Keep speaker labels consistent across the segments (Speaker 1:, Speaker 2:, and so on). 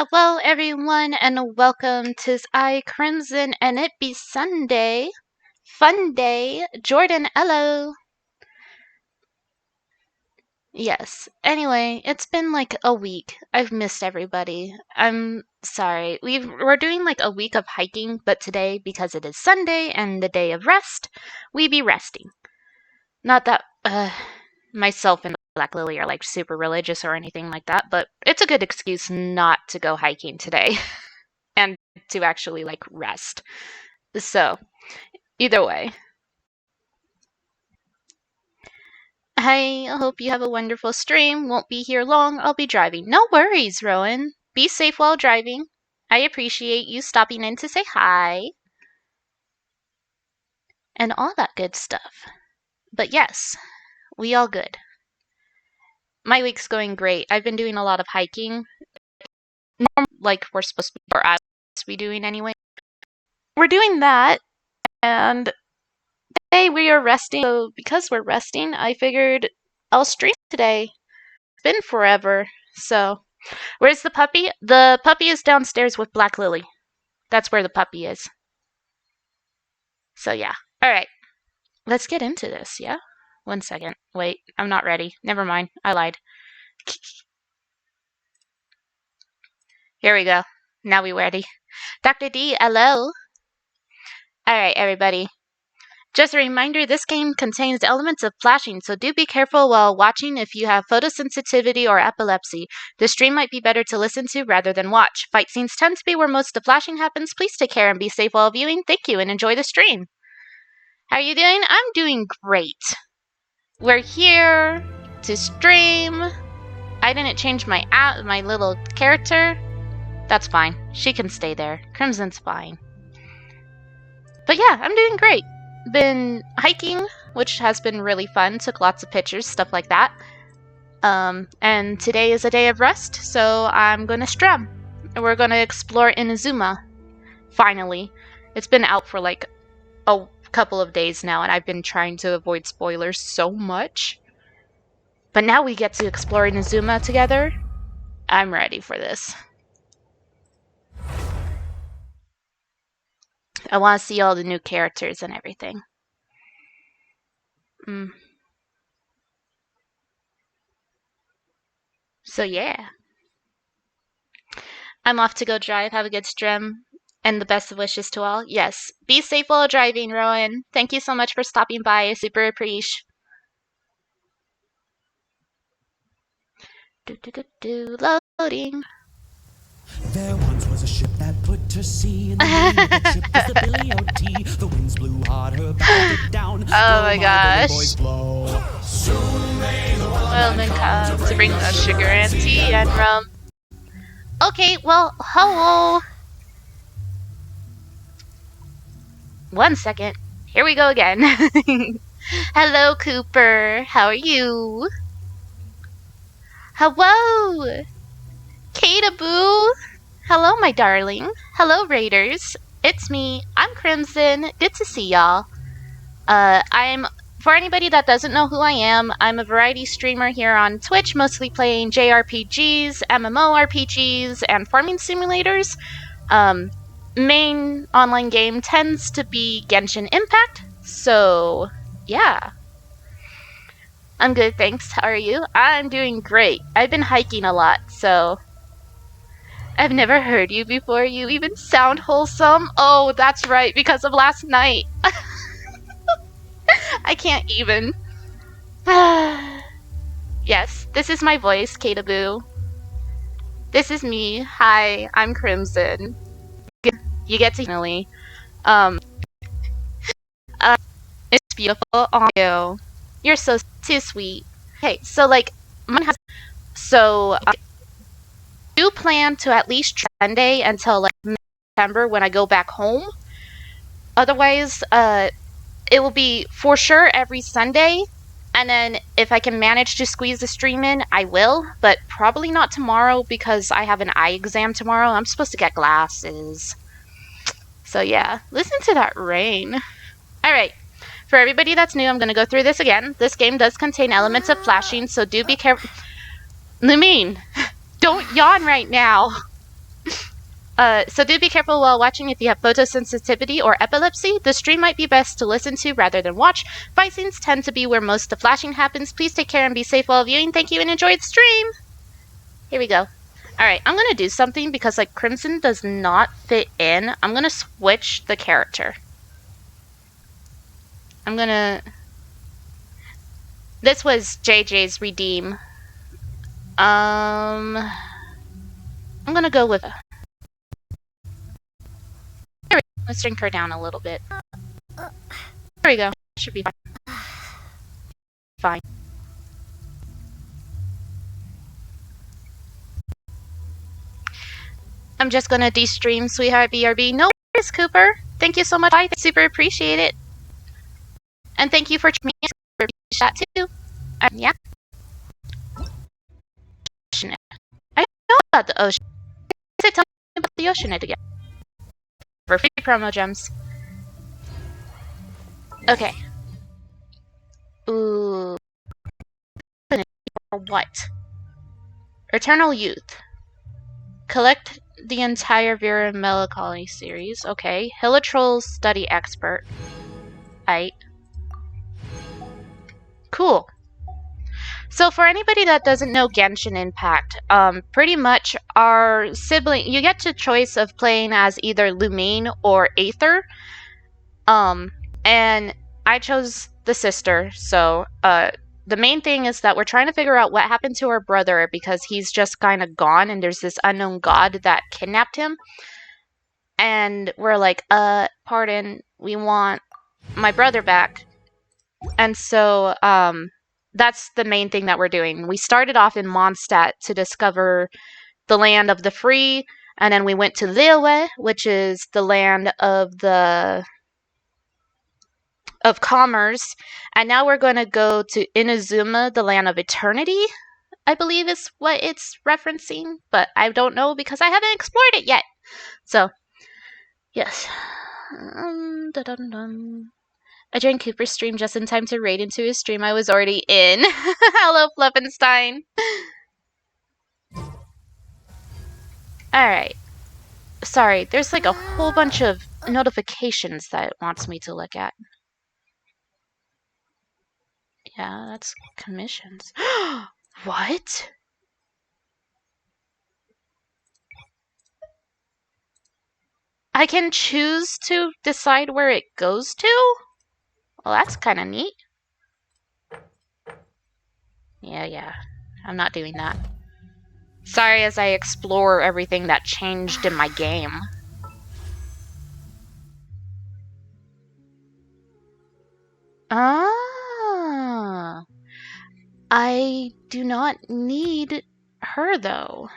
Speaker 1: Hello, everyone, and welcome to I Crimson, and it be Sunday. Fun day. Jordan, hello. Yes. Anyway, it's been like a week. I've missed everybody. I'm sorry. We're doing like a week of hiking, but today, because it is Sunday and the day of rest, we be resting. Not that myself and Black Lily are like super religious or anything like that, but it's a good excuse not to go hiking today. And to actually like rest. So, either way, I hope you have a wonderful stream. Won't be here long. I'll be driving. No worries, Rowan. Be safe while driving. I appreciate you stopping in to say hi and all that good stuff. But yes, we all good. My week's going great. I've been doing a lot of hiking, like we're supposed to be, or I supposed to be doing anyway. We're doing that, and today we are resting. So because we're resting, I figured I'll stream today. It's been forever. So, where's the puppy? The puppy is downstairs with Black Lily. That's where the puppy is. So yeah. All right. Let's get into this, yeah? 1 second. Wait, I'm not ready. Never mind. I lied. Here we go. Now we ready. Dr. D, hello. All right, everybody. Just a reminder, this game contains elements of flashing, so do be careful while watching if you have photosensitivity or epilepsy. The stream might be better to listen to rather than watch. Fight scenes tend to be where most of the flashing happens. Please take care and be safe while viewing. Thank you and enjoy the stream. How are you doing? I'm doing great. We're here to stream. I didn't change my little character. That's fine. She can stay there. Crimson's fine. But yeah, I'm doing great. Been hiking, which has been really fun. Took lots of pictures, stuff like that. And today is a day of rest, so I'm gonna stream. And we're gonna explore Inazuma. Finally. It's been out for like a couple of days now, and I've been trying to avoid spoilers so much. But now we get to explore Inazuma together. I'm ready for this. I want to see all the new characters and everything. So yeah. I'm off to go drive. Have a good stream. And the best of wishes to all. Yes. Be safe while driving, Rowan. Thank you so much for stopping by. I super appreciate. Loading.
Speaker 2: There once was a ship that put to sea, and the name of that ship was the Billy O.T. The winds blew hard, her bow it down.
Speaker 1: Oh my gosh.
Speaker 2: Soon may the
Speaker 1: Wellman come to bring us sugar and tea and rum. Okay, well, hello. 1 second. Here we go again. Hello, Cooper. How are you? Hello. Kataboo. Hello, my darling. Hello, Raiders. It's me. I'm Crimson. Good to see y'all. For anybody that doesn't know who I am, I'm a variety streamer here on Twitch, mostly playing JRPGs, MMORPGs, and farming simulators. Main online game tends to be Genshin Impact, so yeah. I'm good, thanks. How are you? I'm doing great. I've been hiking a lot, so... I've never heard you before. You even sound wholesome. Oh, that's right, because of last night. I can't even. Yes, this is my voice, Kataboo. This is me. Hi, I'm Crimson. You get to finally. It's beautiful. Oh, you're so too sweet. Okay, so like, mine has. So I do plan to at least try Sunday until like September when I go back home. Otherwise, it will be for sure every Sunday, and then if I can manage to squeeze the stream in, I will, but probably not tomorrow because I have an eye exam tomorrow. I'm supposed to get glasses. So yeah, listen to that rain. Alright, for everybody that's new, I'm going to go through this again. This game does contain elements of flashing, so do be careful. Lumine, don't yawn right now. So do be careful while watching if you have photosensitivity or epilepsy. The stream might be best to listen to rather than watch. Fight scenes tend to be where most of the flashing happens. Please take care and be safe while viewing. Thank you and enjoy the stream. Here we go. Alright, I'm gonna do something because like Crimson does not fit in. I'm gonna switch the character. This was JJ's redeem. I'm gonna go with... Let's shrink her down a little bit. There we go. Should be fine. I'm just gonna de-stream, sweetheart BRB. No worries, Cooper. Thank you so much. I super appreciate it. And thank you for chat too. Yeah. I know about the ocean. Tell me about the ocean again. For free promo gems. Okay. Ooh. What? Eternal Youth. Collect the entire Vera Melancholy series. Okay. Hilitrol's Study Expert. Aight. Cool. So for anybody that doesn't know Genshin Impact, pretty much our sibling, you get to choice of playing as either Lumine or Aether. And I chose the sister, so the main thing is that we're trying to figure out what happened to our brother because he's just kind of gone and there's this unknown god that kidnapped him. And we're like, pardon, we want my brother back. And so, that's the main thing that we're doing. We started off in Mondstadt to discover the land of the free, and then we went to Liyue, which is the land of commerce, and now we're going to go to Inazuma, the land of eternity, I believe is what it's referencing, but I don't know because I haven't explored it yet. So, yes. I joined Cooper's stream just in time to raid into his stream I was already in. Hello, Fluffenstein. Alright. Sorry, there's like a whole bunch of notifications that it wants me to look at. Yeah, that's commissions. What? I can choose to decide where it goes to? Well, that's kind of neat. Yeah. I'm not doing that. Sorry as I explore everything that changed in my game. Ah. I do not need her, though.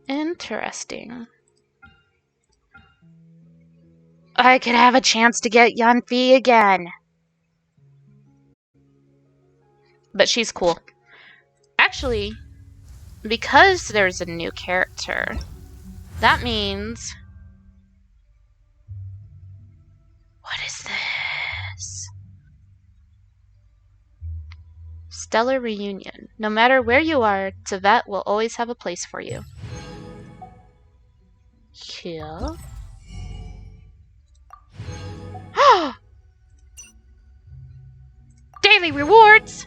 Speaker 1: Interesting. I could have a chance to get Yanfi again. But she's cool. Actually, because there's a new character, that means... What is this? Stellar Reunion. No matter where you are, Tibet will always have a place for you. Cool. Daily rewards!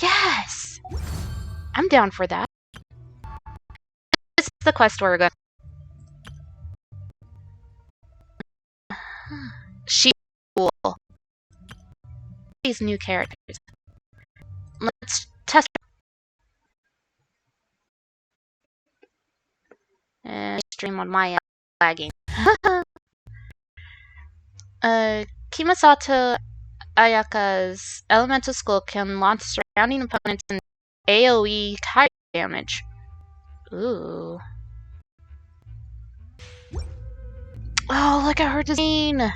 Speaker 1: Yes! I'm down for that. This is the quest where we're going. She's cool. These new characters. Let's test. And stream on my lagging. Kimasato Ayaka's elemental skull can launch surrounding opponents in AoE high damage. Ooh. Oh, look at her design!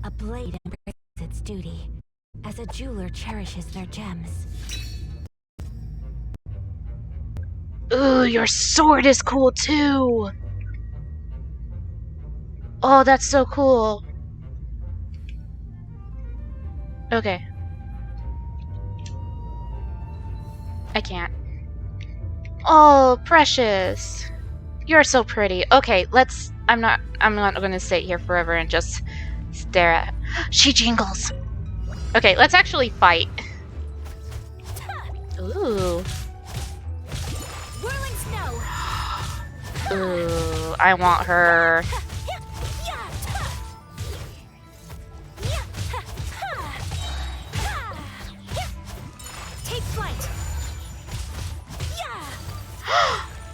Speaker 3: A blade embraces its duty, as a jeweler cherishes their gems.
Speaker 1: Ooh, your sword is cool too! Oh, that's so cool. Okay. I can't. Oh, precious. You're so pretty. Okay, let's. I'm not gonna sit here forever and just stare at. She jingles. Okay, let's actually fight. Ooh.
Speaker 3: Whirling snow.
Speaker 1: Ooh, I want her.
Speaker 3: Take flight.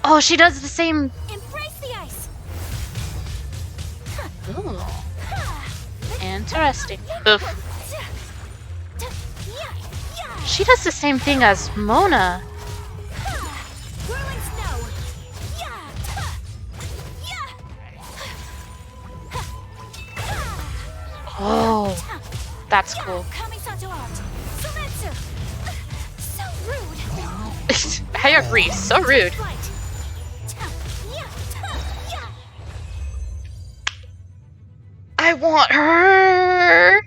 Speaker 1: Oh, she does the same.
Speaker 3: Embrace the ice.
Speaker 1: Ooh. Interesting. Oof. She does the same thing as Mona.
Speaker 3: Whirling snow.
Speaker 1: Oh, that's cool.
Speaker 3: So rude.
Speaker 1: I agree. So rude. I want her.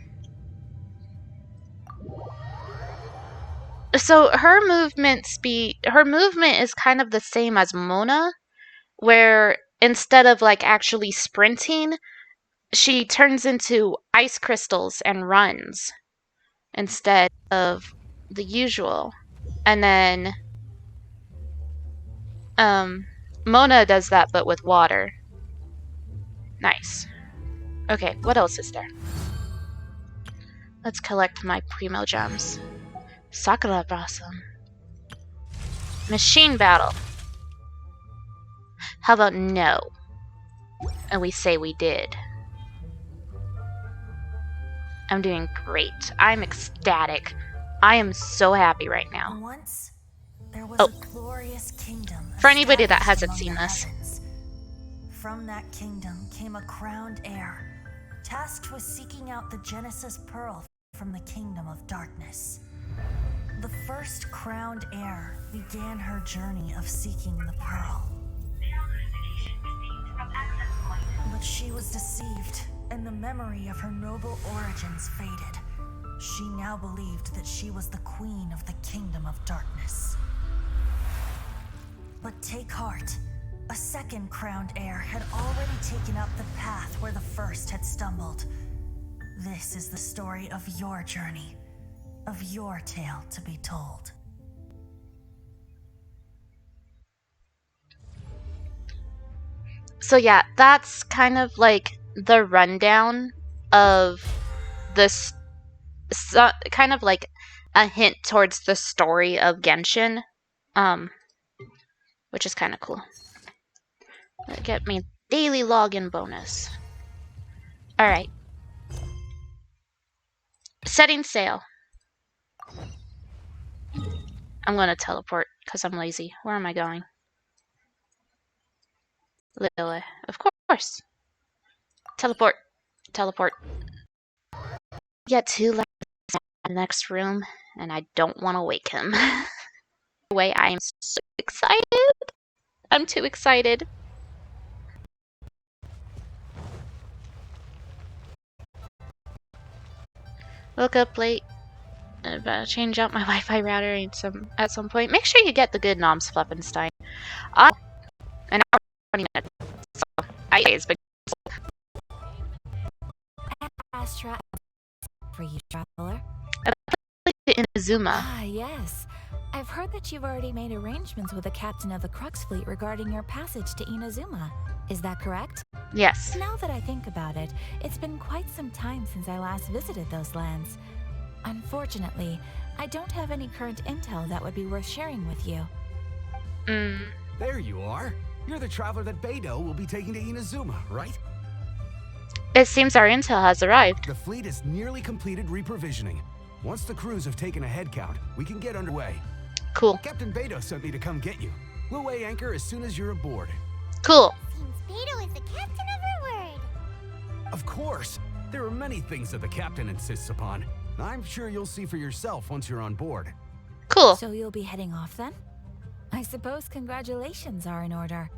Speaker 1: So her movement is kind of the same as Mona, where instead of like actually sprinting, she turns into ice crystals and runs instead of the usual. And then Mona does that but with water. Nice. Okay, what else is there? Let's collect my Primo gems. Sakura Blossom. Machine battle. How about no? And we say we did. I'm doing great. I'm ecstatic. I am so happy right now.
Speaker 3: Once there was
Speaker 1: Oh.
Speaker 3: a glorious kingdom.
Speaker 1: For anybody that
Speaker 3: established
Speaker 1: hasn't
Speaker 3: among
Speaker 1: seen
Speaker 3: the
Speaker 1: this.
Speaker 3: heavens. From that kingdom came a crowned heir, tasked with seeking out the Genesis Pearl from the kingdom of darkness. The first crowned heir began her journey of seeking the pearl. But she was deceived, and the memory of her noble origins faded. She now believed that she was the queen of the kingdom of darkness. But take heart. A second crowned heir had already taken up the path where the first had stumbled. This is the story of your journey, of your tale to be told.
Speaker 1: So yeah, that's kind of like the rundown of this, kind of like a hint towards the story of Genshin, which is kind of cool. Get me daily login bonus. All right, setting sail. I'm gonna teleport because I'm lazy. Where am I going? Lily, of course. Teleport. Teleport. Get to the next room, and I don't want to wake him. Anyway, I am so excited. I'm too excited. Woke up late. I better change out my Wi-Fi router at some point. Make sure you get the good Noms Flufferstein. An hour 20 minutes. So, it's been
Speaker 3: Astra for you, traveler.
Speaker 1: to Inazuma.
Speaker 3: Ah, yes. I've heard that you've already made arrangements with the captain of the Crux fleet regarding your passage to Inazuma. Is that correct?
Speaker 1: Yes.
Speaker 3: Now that I think about it, it's been quite some time since I last visited those lands. Unfortunately, I don't have any current intel that would be worth sharing with you.
Speaker 2: There you are. You're the traveler that Beidou will be taking to Inazuma, right?
Speaker 1: It seems our intel has arrived.
Speaker 2: The fleet has nearly completed reprovisioning. Once the crews have taken a head count, we can get underway.
Speaker 1: Cool.
Speaker 2: Captain Beidou sent me to come get you. We'll weigh anchor as soon as you're aboard.
Speaker 1: Cool.
Speaker 4: Seems Beidou is the captain of her word.
Speaker 2: Of course. There are many things that the captain insists upon. I'm sure you'll see for yourself once you're on board.
Speaker 1: Cool.
Speaker 3: So you'll be heading off then? I suppose congratulations are in order.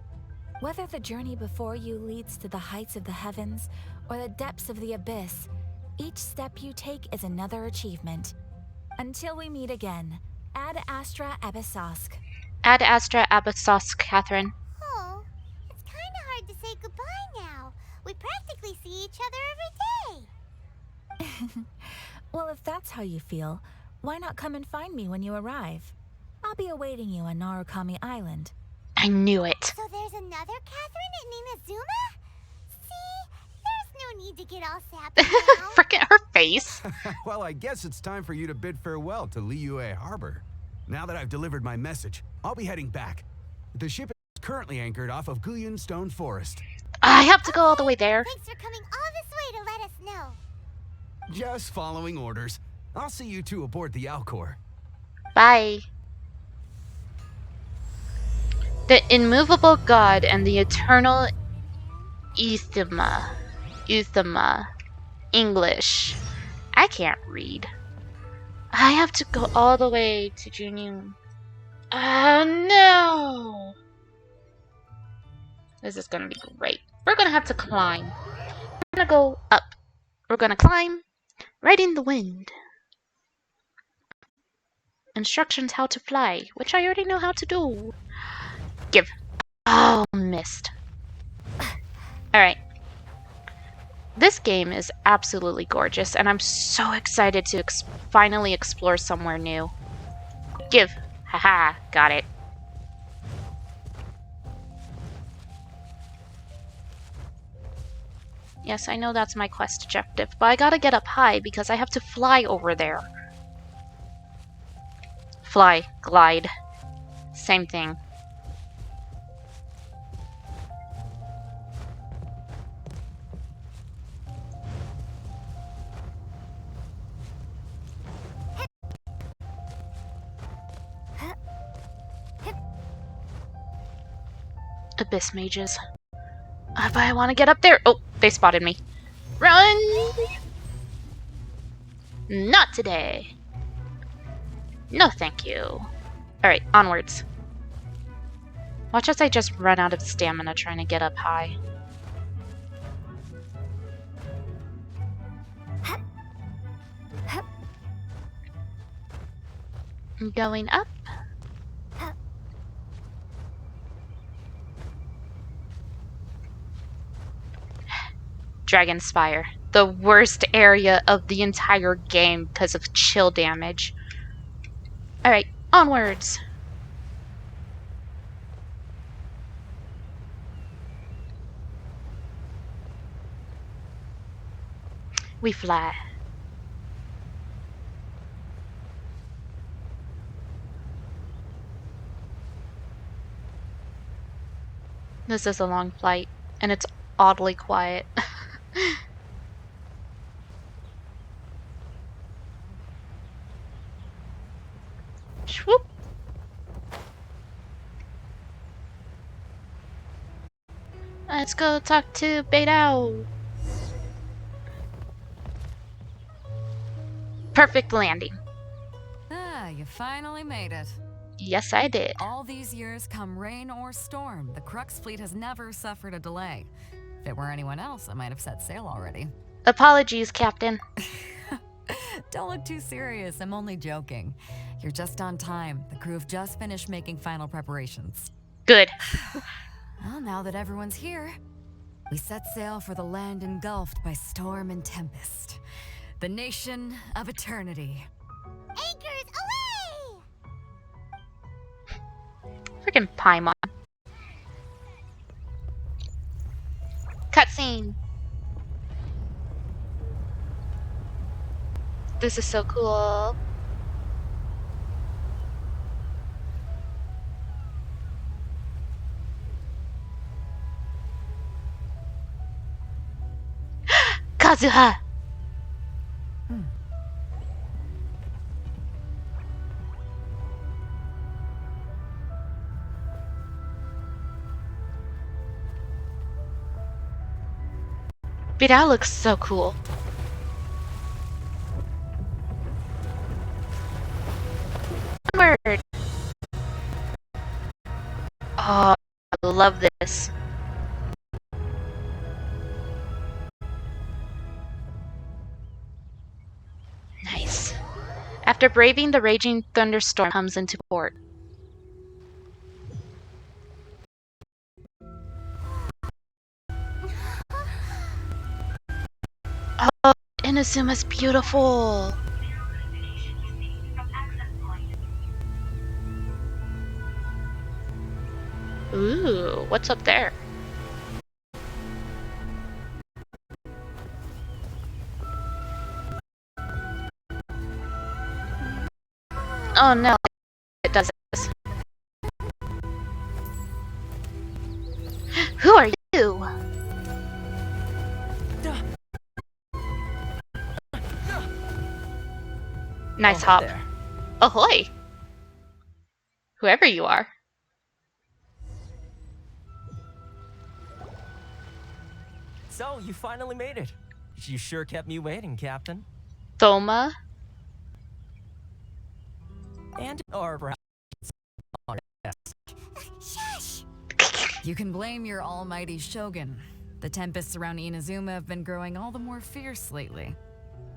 Speaker 3: Whether the journey before you leads to the heights of the heavens or the depths of the abyss, each step you take is another achievement. Until we meet again, Ad Astra Abyssosk.
Speaker 1: Ad Astra Abyssos, Catherine.
Speaker 4: Oh, it's kind of hard to say goodbye now. We practically see each other every day.
Speaker 3: Well, if that's how you feel, why not come and find me when you arrive? I'll be awaiting you on Narukami Island.
Speaker 1: I knew it.
Speaker 4: So there's another Catherine in Inazuma? See, there's no need to get all sappy now.
Speaker 1: Frickin' her face.
Speaker 2: Well, I guess it's time for you to bid farewell to Liyue Harbor. Now that I've delivered my message, I'll be heading back. The ship is currently anchored off of Guyan Stone Forest.
Speaker 1: I have to go all the way there.
Speaker 4: Thanks for coming all this way to let us know.
Speaker 2: Just following orders. I'll see you two aboard the Alcor.
Speaker 1: Bye. The immovable God and the eternal Inazuma. English. I can't read. I have to go all the way to Junyun. Oh no! This is gonna be great. We're gonna have to climb. We're gonna go up. We're gonna climb right in the wind. Instructions how to fly, which I already know how to do. Give. Oh, missed. Alright. This game is absolutely gorgeous, and I'm so excited to finally explore somewhere new. Give. Haha, got it. Yes, I know that's my quest objective, but I gotta get up high because I have to fly over there. Fly, glide. Same thing. Abyss mages. But I want to get up there. Oh, they spotted me. Run! Not today. No, thank you. Alright, onwards. Watch as I just run out of stamina trying to get up high. Going up. Dragon Spire. The worst area of the entire game because of chill damage. Alright, onwards. We fly. This is a long flight, and it's oddly quiet. Swoop. Let's go talk to Beidou. Perfect landing.
Speaker 5: Ah, you finally made it.
Speaker 1: Yes, I did.
Speaker 5: All these years, come rain or storm, the Crux fleet has never suffered a delay. If it were anyone else, I might have set sail already.
Speaker 1: Apologies, Captain.
Speaker 5: Don't look too serious, I'm only joking. You're just on time. The crew have just finished making final preparations.
Speaker 1: Good.
Speaker 5: Well, now that everyone's here, we set sail for the land engulfed by storm and tempest. The nation of eternity.
Speaker 4: Anchors away!
Speaker 1: Freaking Paimon. Cutscene. This is so cool. Kazuha! Beidou looks so cool. Onward! Oh, I love this. Nice. After braving the raging thunderstorm comes into port. Inazuma's beautiful. Ooh, what's up there? Oh no, it does this. Who are you? Nice hop.
Speaker 6: There.
Speaker 1: Ahoy! Whoever you are.
Speaker 6: So, you finally made it. You sure kept me waiting, Captain.
Speaker 1: Thoma?
Speaker 6: And, or perhaps...
Speaker 4: Shush!
Speaker 5: You can blame your almighty Shogun. The tempests around Inazuma have been growing all the more fierce lately.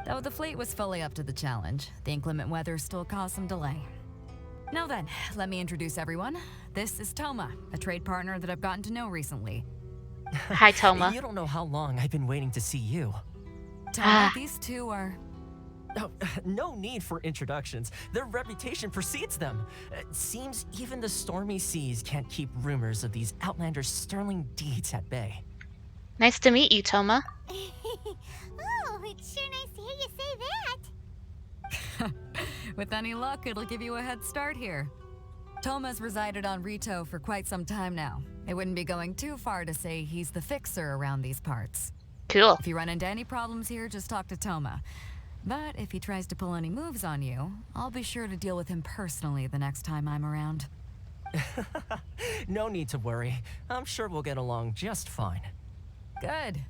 Speaker 5: Though the fleet was fully up to the challenge, the inclement weather still caused some delay. Now then, let me introduce everyone. This is Toma, a trade partner that I've gotten to know recently.
Speaker 1: Hi, Toma.
Speaker 6: You don't know how long I've been waiting to see you.
Speaker 5: Toma, these two are...
Speaker 6: Oh, no need for introductions. Their reputation precedes them. It seems even the stormy seas can't keep rumors of these Outlanders' sterling deeds at bay.
Speaker 1: Nice to meet you, Toma.
Speaker 4: Oh, it's sure nice to hear you say that.
Speaker 5: With any luck, it'll give you a head start here. Toma's resided on Rito for quite some time now. It wouldn't be going too far to say he's the fixer around these parts.
Speaker 1: Cool.
Speaker 5: If you run into any problems here, just talk to Toma. But if he tries to pull any moves on you, I'll be sure to deal with him personally the next time I'm around.
Speaker 6: No need to worry. I'm sure we'll get along just fine.
Speaker 5: Good.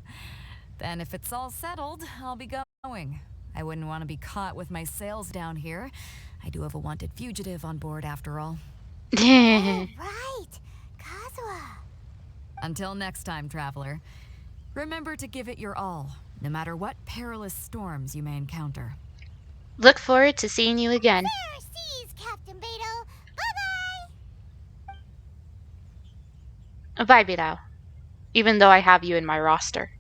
Speaker 5: Then if it's all settled, I'll be going. I wouldn't want to be caught with my sails down here. I do have a wanted fugitive on board after all.
Speaker 4: Oh, right. Kazuha.
Speaker 5: Until next time, traveler. Remember to give it your all, no matter what perilous storms you may encounter.
Speaker 1: Look forward to seeing you again.
Speaker 4: Fair seas, Captain Beto. Bye-bye.
Speaker 1: Bye, Bilao. Even though I have you in my roster.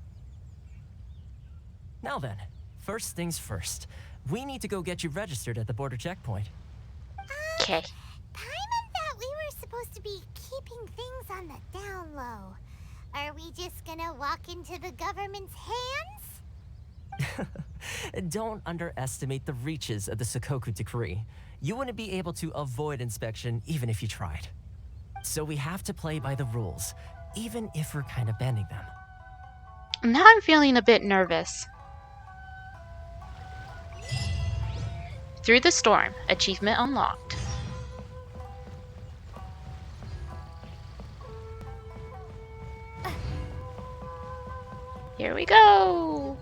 Speaker 6: Now then, first things first. We need to go get you registered at the border checkpoint.
Speaker 1: Okay.
Speaker 4: Paimon thought we were supposed to be keeping things on the down low. Are we just gonna walk into the government's hands?
Speaker 6: Don't underestimate the reaches of the Sakoku Decree. You wouldn't be able to avoid inspection even if you tried. So we have to play by the rules, even if we're kind of bending them.
Speaker 1: Now I'm feeling a bit nervous. Through the storm, achievement unlocked. Here we go.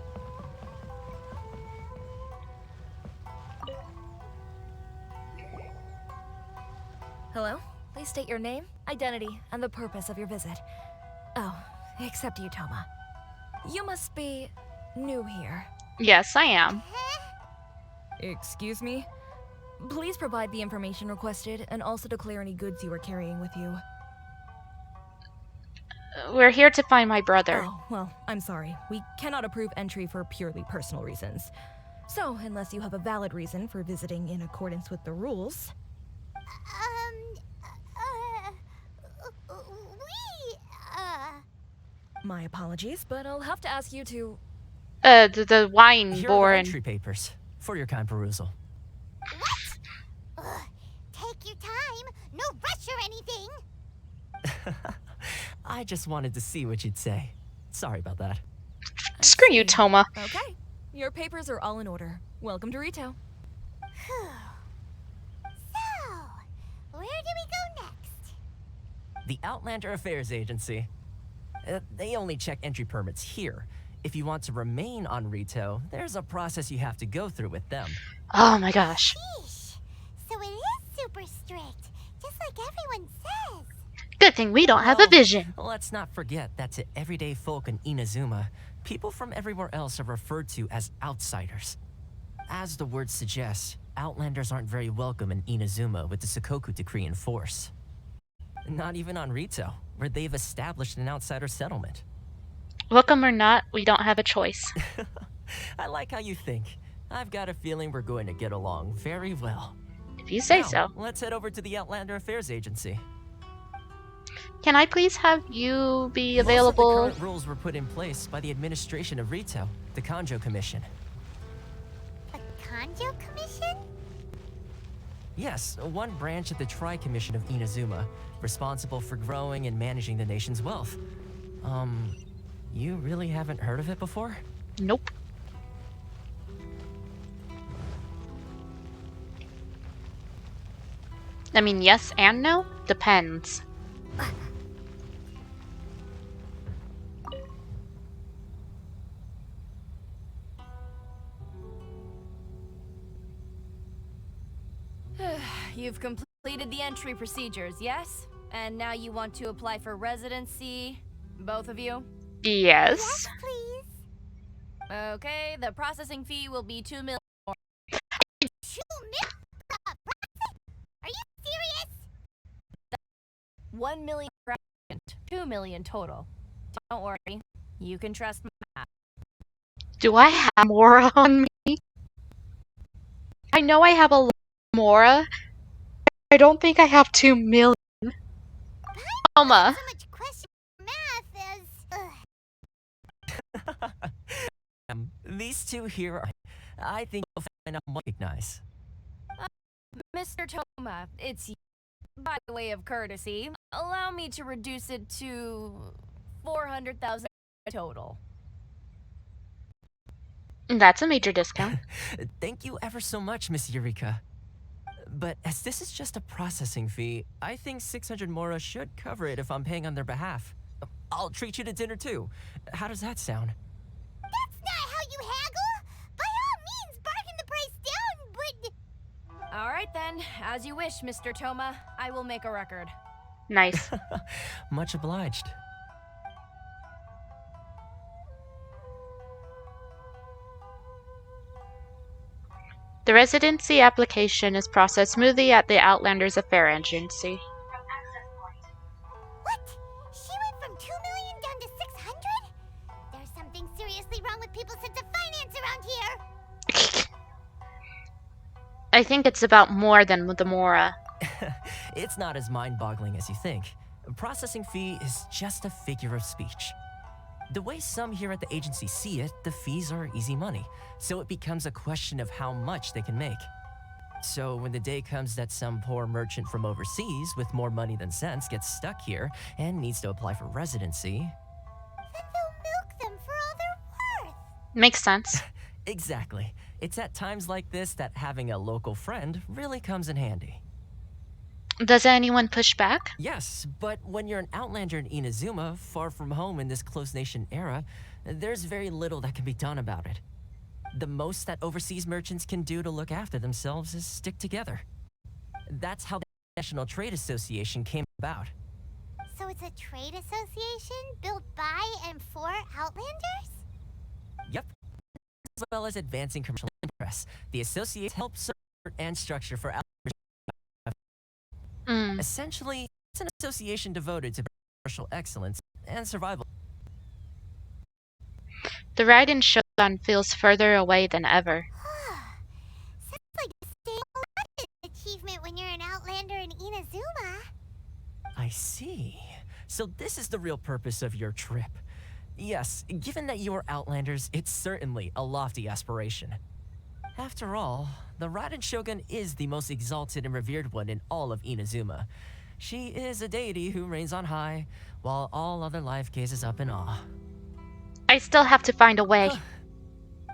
Speaker 7: Hello? Please state your name, identity, and the purpose of your visit. Oh, except you, Toma. You must be new here.
Speaker 1: Yes, I am.
Speaker 7: Excuse me? Please provide the information requested and also declare any goods you are carrying with you.
Speaker 1: We're here to find my brother.
Speaker 7: Oh, well, I'm sorry. We cannot approve entry for purely personal reasons. So, unless you have a valid reason for visiting in accordance with the rules... My apologies, but I'll have to ask you to...
Speaker 1: The wine
Speaker 6: Here are the
Speaker 1: born.
Speaker 6: entry papers for your kind perusal.
Speaker 4: Ugh, take your time. No rush or anything.
Speaker 6: I just wanted to see what you'd say. Sorry about that.
Speaker 1: Screw you, Toma.
Speaker 7: Okay. Your papers are all in order. Welcome to Rito.
Speaker 4: Phew. So, where do we go next?
Speaker 6: The Outlander Affairs Agency. They only check entry permits here. If you want to remain on Rito, there's a process you have to go through with them.
Speaker 1: Oh my gosh.
Speaker 4: Sheesh. So it is super strict, just like everyone says.
Speaker 1: Good thing we don't have a vision.
Speaker 6: Let's not forget that to everyday folk in Inazuma, people from everywhere else are referred to as outsiders. As the word suggests, Outlanders aren't very welcome in Inazuma with the Sakoku Decree in force. Not even on Rito, where they've established an outsider settlement.
Speaker 1: Welcome or not, we don't have a choice.
Speaker 6: I like how you think. I've got a feeling we're going to get along very well.
Speaker 1: If you say
Speaker 6: Now,
Speaker 1: so.
Speaker 6: let's head over to the Outlander Affairs Agency.
Speaker 1: Can I please have you be
Speaker 6: Most of the
Speaker 1: available?
Speaker 6: current rules were put in place by the administration of Rito, the Kanjo Commission.
Speaker 4: The Kanjo Commission?
Speaker 6: Yes, one branch of the Tri-Commission of Inazuma, responsible for growing and managing the nation's wealth. You really haven't heard of it before?
Speaker 1: Nope. I mean, yes and no? Depends.
Speaker 7: You've completed the entry procedures, yes? And now you want to apply for residency, both of you?
Speaker 1: Yes.
Speaker 4: Yes, please.
Speaker 7: Okay, the processing fee will be 2 million.
Speaker 4: 2 million? Are you serious?
Speaker 7: 1 million, 2 million total. Don't worry, you can trust me.
Speaker 1: Do I have Mora on me? I know I have a lot of Mora. I don't think I have 2 million. Toma.
Speaker 4: So much question math is.
Speaker 6: These two here are... I think you'll find out more recognize.
Speaker 7: Mr. Toma, it's you. By way of courtesy, allow me to reduce it to 400,000 total.
Speaker 1: That's a major discount.
Speaker 6: Thank you ever so much, Miss Eureka. But as this is just a processing fee, I think 600 Mora should cover it if I'm paying on their behalf. I'll treat you to dinner too. How does that sound?
Speaker 4: That's not how you haggle. By all means, bargain the price down, but...
Speaker 7: All right then, as you wish, Mr. Toma. I will make a record.
Speaker 1: Nice.
Speaker 6: Much obliged.
Speaker 1: The residency application is processed smoothly at the Outlanders Affair Agency.
Speaker 4: What? She went from 2 million down to 600? There's something seriously wrong with people's sense of finance around here.
Speaker 1: I think it's about more than the Mora.
Speaker 6: It's not as mind-boggling as you think. A processing fee is just a figure of speech. The way some here at the agency see it, the fees are easy money, so it becomes a question of how much they can make. So when the day comes that some poor merchant from overseas with more money than sense gets stuck here and needs to apply for residency...
Speaker 4: Then they'll milk them for all they're worth.
Speaker 1: Makes sense.
Speaker 6: Exactly. It's at times like this that having a local friend really comes in handy.
Speaker 1: Does anyone push back?
Speaker 6: Yes, but when you're an outlander in Inazuma, far from home in this closed nation era, there's very little that can be done about it. The most that overseas merchants can do to look after themselves is stick together. That's how the National Trade Association came about.
Speaker 4: So it's a trade association built by and for Outlanders?
Speaker 6: Yep. As well as advancing commercial interests, the association helps support and structure for outlanders. Essentially, it's an association devoted to commercial excellence and survival.
Speaker 1: The ride in Shogun feels further away than ever.
Speaker 4: Sounds like a state achievement when you're an Outlander in Inazuma.
Speaker 6: I see. So this is the real purpose of your trip. Yes, given that you are Outlanders, it's certainly a lofty aspiration. After all, the Raiden Shogun is the most exalted and revered one in all of Inazuma. She is a deity who reigns on high, while all other life gazes up in awe.
Speaker 1: I still have to find a way.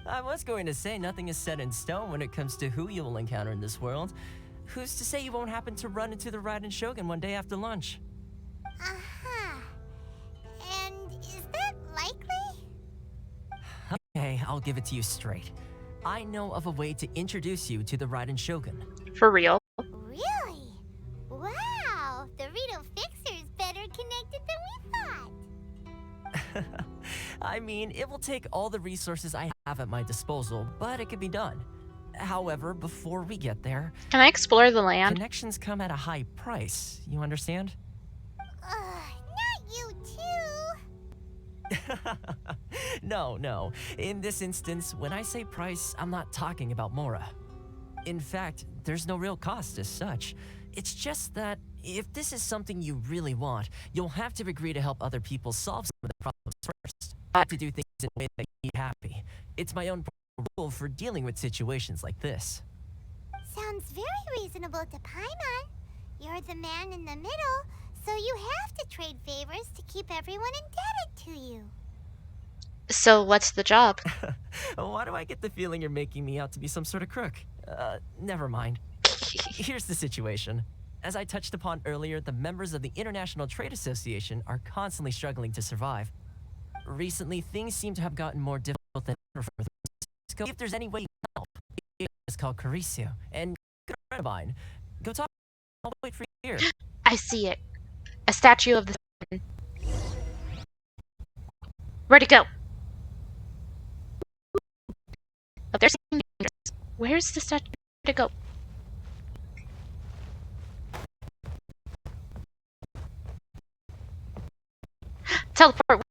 Speaker 6: I was going to say nothing is set in stone when it comes to who you will encounter in this world. Who's to say you won't happen to run into the Raiden Shogun one day after lunch?
Speaker 4: Uh-huh. And is that likely?
Speaker 6: Okay, I'll give it to you straight. I know of a way to introduce you to the Raiden Shogun.
Speaker 1: For real.
Speaker 4: Really? Wow, the Rito Fixer's better connected than we thought.
Speaker 6: I mean, it will take all the resources I have at my disposal, but it can be done. However, before we get there,
Speaker 1: Can I explore the land?
Speaker 6: connections come at a high price. You understand?
Speaker 4: Not you too.
Speaker 6: No. In this instance, when I say price, I'm not talking about Mora. In fact, there's no real cost as such. It's just that if this is something you really want, you'll have to agree to help other people solve some of the problems first. I have to do things in a way that make you happy. It's my own rule for dealing with situations like this.
Speaker 4: Sounds very reasonable to Paimon. You're the man in the middle, so you have to trade favors to keep everyone indebted to you.
Speaker 1: So what's the job?
Speaker 6: Why do I get the feeling you're making me out to be some sort of crook? Never mind. Here's the situation. As I touched upon earlier, the members of the International Trade Association are constantly struggling to survive. Recently, things seem to have gotten more difficult than ever for them. So if there's any way you can help, it's called Caricio, and good friend of mine. Go talk. I'll wait for you here.
Speaker 1: I see it. A statue of the sun. Where'd it go? Up there seems dangerous. Where's the statue? Where'd it go? Teleport.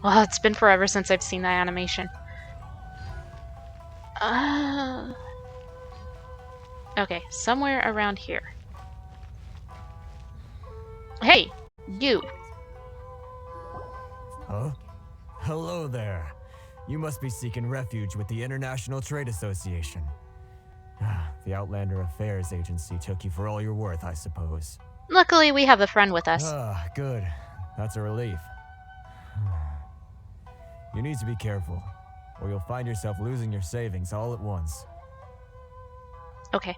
Speaker 1: Well, it's been forever since I've seen that animation. Okay, somewhere around here. Hey, you.
Speaker 8: Huh? Hello there. You must be seeking refuge with the International Trade Association. The Outlander Affairs Agency took you for all you're worth, I suppose.
Speaker 1: Luckily, we have a friend with us.
Speaker 8: Good. That's a relief. You need to be careful, or you'll find yourself losing your savings all at once.
Speaker 1: Okay.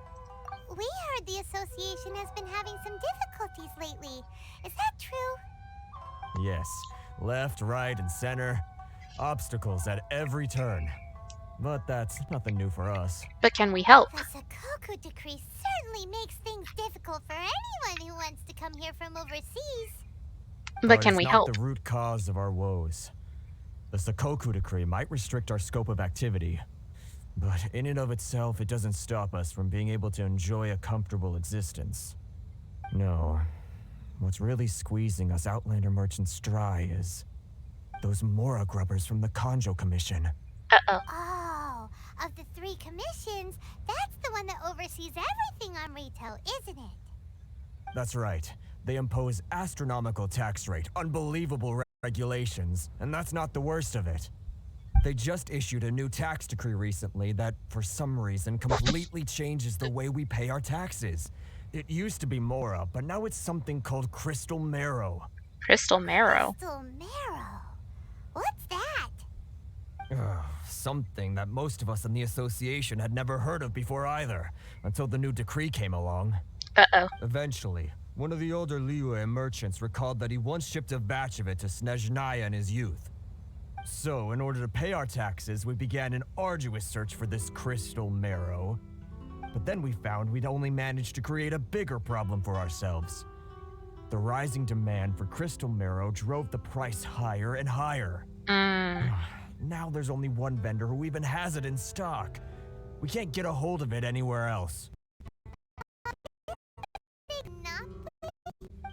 Speaker 4: We heard the association has been having some difficulties lately. Is that true?
Speaker 8: Yes. Left, right, and center. Obstacles at every turn. But that's nothing new for us.
Speaker 1: But can we help?
Speaker 4: The Sakoku decree certainly makes things difficult for anyone who wants to come here from overseas.
Speaker 1: But can we help?
Speaker 8: It's not the root cause of our woes. The Sakoku decree might restrict our scope of activity, but in and of itself, it doesn't stop us from being able to enjoy a comfortable existence. No. What's really squeezing us Outlander merchants dry is those Mora grubbers from the Kanjo Commission.
Speaker 1: Uh-oh.
Speaker 4: Oh, of the 3 commissions, that's the one that oversees everything on Rito, isn't it?
Speaker 8: That's right. They impose astronomical tax rate, unbelievable regulations, and that's not the worst of it. They just issued a new tax decree recently that, for some reason, completely changes the way we pay our taxes. It used to be Mora, but now it's something called Crystal Marrow.
Speaker 1: Crystal Marrow.
Speaker 4: Crystal Marrow? What's that?
Speaker 8: Something that most of us in the association had never heard of before either, until the new decree came along.
Speaker 1: Uh-oh.
Speaker 8: Eventually, one of the older Liyue merchants recalled that he once shipped a batch of it to Snezhnaya in his youth. So, in order to pay our taxes, we began an arduous search for this Crystal Marrow. But then we found we'd only managed to create a bigger problem for ourselves. The rising demand for Crystal Marrow drove the price higher and higher. Now there's only one vendor who even has it in stock. We can't get a hold of it anywhere else.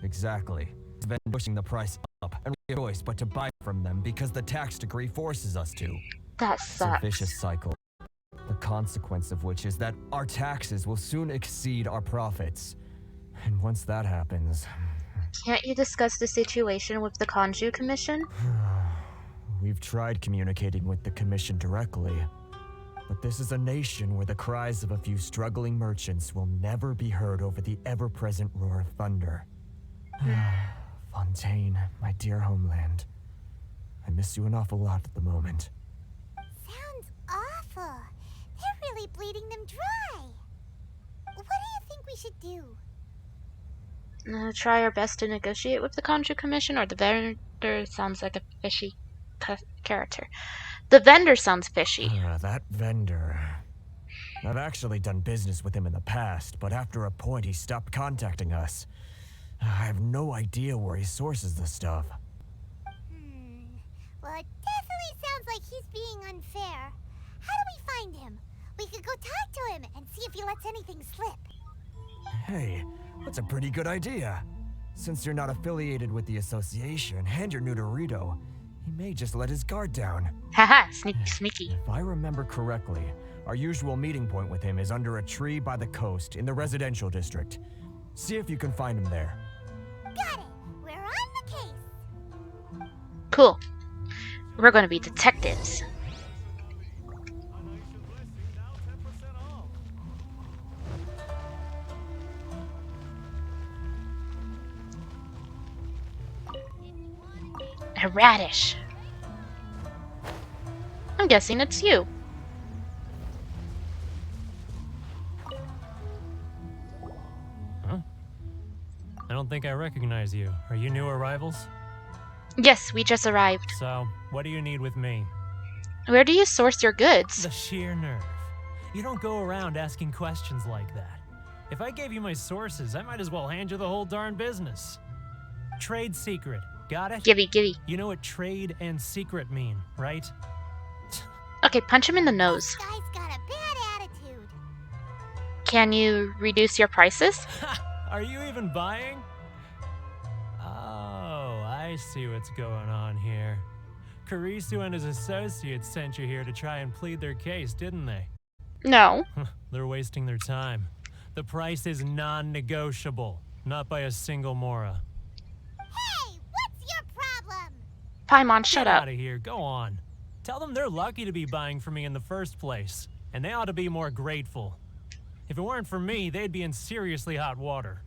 Speaker 8: Exactly. It's been pushing the price up, and we have no choice but to buy from them because the tax decree forces us to.
Speaker 1: That
Speaker 8: It's a
Speaker 1: sucks.
Speaker 8: vicious cycle. The consequence of which is that our taxes will soon exceed our profits. And once that happens,
Speaker 1: Can't you discuss the situation with the Kanju Commission?
Speaker 8: we've tried communicating with the commission directly. But this is a nation where the cries of a few struggling merchants will never be heard over the ever-present roar of thunder. Fontaine, my dear homeland. I miss you an awful lot at the moment.
Speaker 4: Sounds awful. They're really bleeding them dry. What do you think we should do?
Speaker 1: Try our best to negotiate with the Kanju Commission, or the vendor sounds like a fishy character. The vendor sounds fishy.
Speaker 8: That vendor. I've actually done business with him in the past, but after a point he stopped contacting us. I have no idea where he sources the stuff.
Speaker 4: Well, it definitely sounds like he's being unfair. How do we find him? We could go talk to him and see if he lets anything slip.
Speaker 8: Hey, That's a pretty good idea. Since you're not affiliated with the association and you're new to Rito, he may just let his guard down.
Speaker 1: Haha, sneaky sneaky.
Speaker 8: If I remember correctly, our usual meeting point with him is under a tree by the coast in the residential district. See if you can find him there.
Speaker 4: Got it! We're on the case!
Speaker 1: Cool. We're gonna be detectives. A radish. I'm guessing it's you.
Speaker 9: Huh? I don't think I recognize you. Are you new arrivals?
Speaker 1: Yes, we just arrived.
Speaker 9: So, what do you need with me?
Speaker 1: Where do you source your goods?
Speaker 9: The sheer nerve. You don't go around asking questions like that. If I gave you my sources, I might as well hand you the whole darn business. Trade secret. Got it?
Speaker 1: Gibby.
Speaker 9: You know what trade and secret mean, right?
Speaker 1: Okay, punch him in the nose.
Speaker 4: This guy's got a bad attitude.
Speaker 1: Can you reduce your prices?
Speaker 9: Are you even buying? Oh, I see what's going on here. Karisu and his associates sent you here to try and plead their case, didn't they?
Speaker 1: No.
Speaker 9: They're wasting their time. The price is non-negotiable, not by a single Mora.
Speaker 4: Hey, what's your problem?
Speaker 1: Paimon, shut
Speaker 9: Get
Speaker 1: up.
Speaker 9: out of here, go on. Tell them they're lucky to be buying from me in the first place, and they ought to be more grateful. If it weren't for me, they'd be in seriously hot water.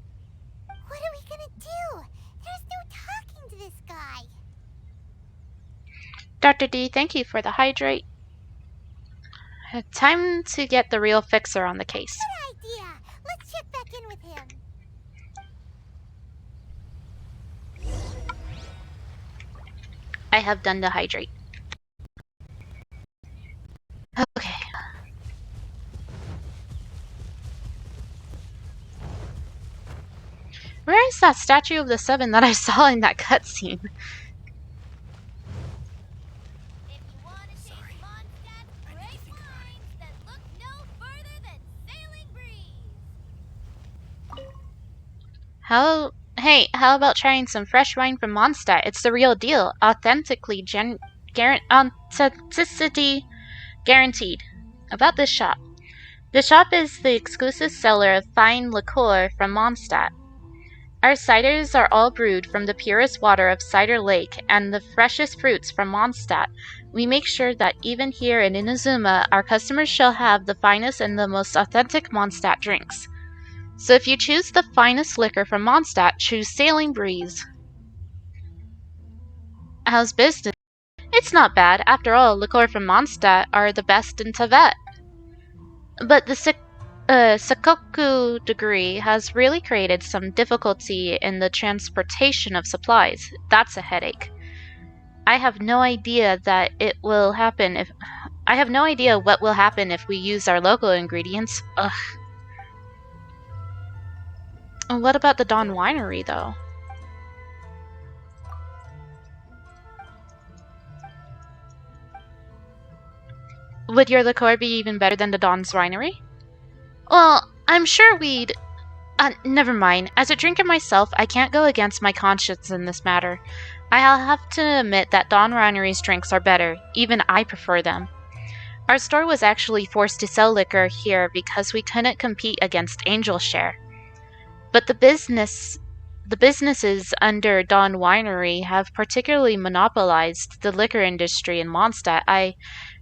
Speaker 4: What are we gonna do? There's no talking to this guy.
Speaker 1: Dr. D, thank you for the hydrate. Time to get the real fixer on the case.
Speaker 4: Good idea. Let's check back in with him.
Speaker 1: I have done the hydrate. Okay. Where is that statue of the seven that I saw in that cutscene?
Speaker 4: If you want to taste Mondstadt's great wines, then look no further than Sailing Breeze.
Speaker 1: How about trying some fresh wine from Mondstadt? It's the real deal. Authenticity guaranteed. About this shop. The shop is the exclusive seller of fine liqueur from Mondstadt. Our ciders are all brewed from the purest water of Cider Lake and the freshest fruits from Mondstadt. We make sure that even here in Inazuma, our customers shall have the finest and the most authentic Mondstadt drinks. So if you choose the finest liquor from Mondstadt, choose Sailing Breeze. How's business? It's not bad. After all, liqueur from Mondstadt are the best in Tibet. But the Sakoku degree has really created some difficulty in the transportation of supplies. That's a headache. I have no idea what will happen if we use our local ingredients. Ugh. What about the Dawn Winery, though? Would your liqueur be even better than the Dawn's Winery? Well, I'm sure we'd... never mind. As a drinker myself, I can't go against my conscience in this matter. I'll have to admit that Dawn Winery's drinks are better. Even I prefer them. Our store was actually forced to sell liquor here because we couldn't compete against Angel Share. But the businesses under Dawn Winery have particularly monopolized the liquor industry in Mondstadt. I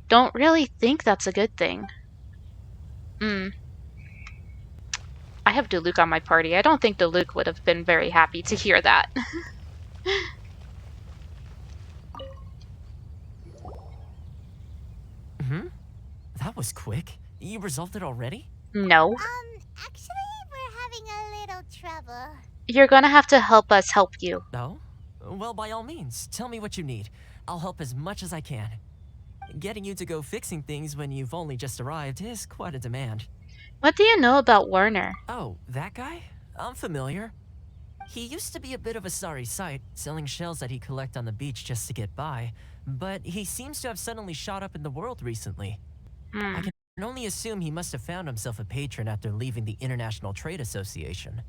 Speaker 1: don't really think that's a good thing. I have Diluc on my party. I don't think Diluc would have been very happy to hear that.
Speaker 6: That was quick. You resolved it already?
Speaker 1: No.
Speaker 4: Actually, we're having a little trouble.
Speaker 1: You're gonna have to help us help you.
Speaker 6: No? Well, by all means, tell me what you need. I'll help as much as I can. Getting you to go fixing things when you've only just arrived is quite a demand.
Speaker 1: What do you know about Werner?
Speaker 6: Oh, that guy? I'm familiar. He used to be a bit of a sorry sight, selling shells that he'd collect on the beach just to get by, but he seems to have suddenly shot up in the world recently. I can only assume he must have found himself a patron after leaving the International Trade Association.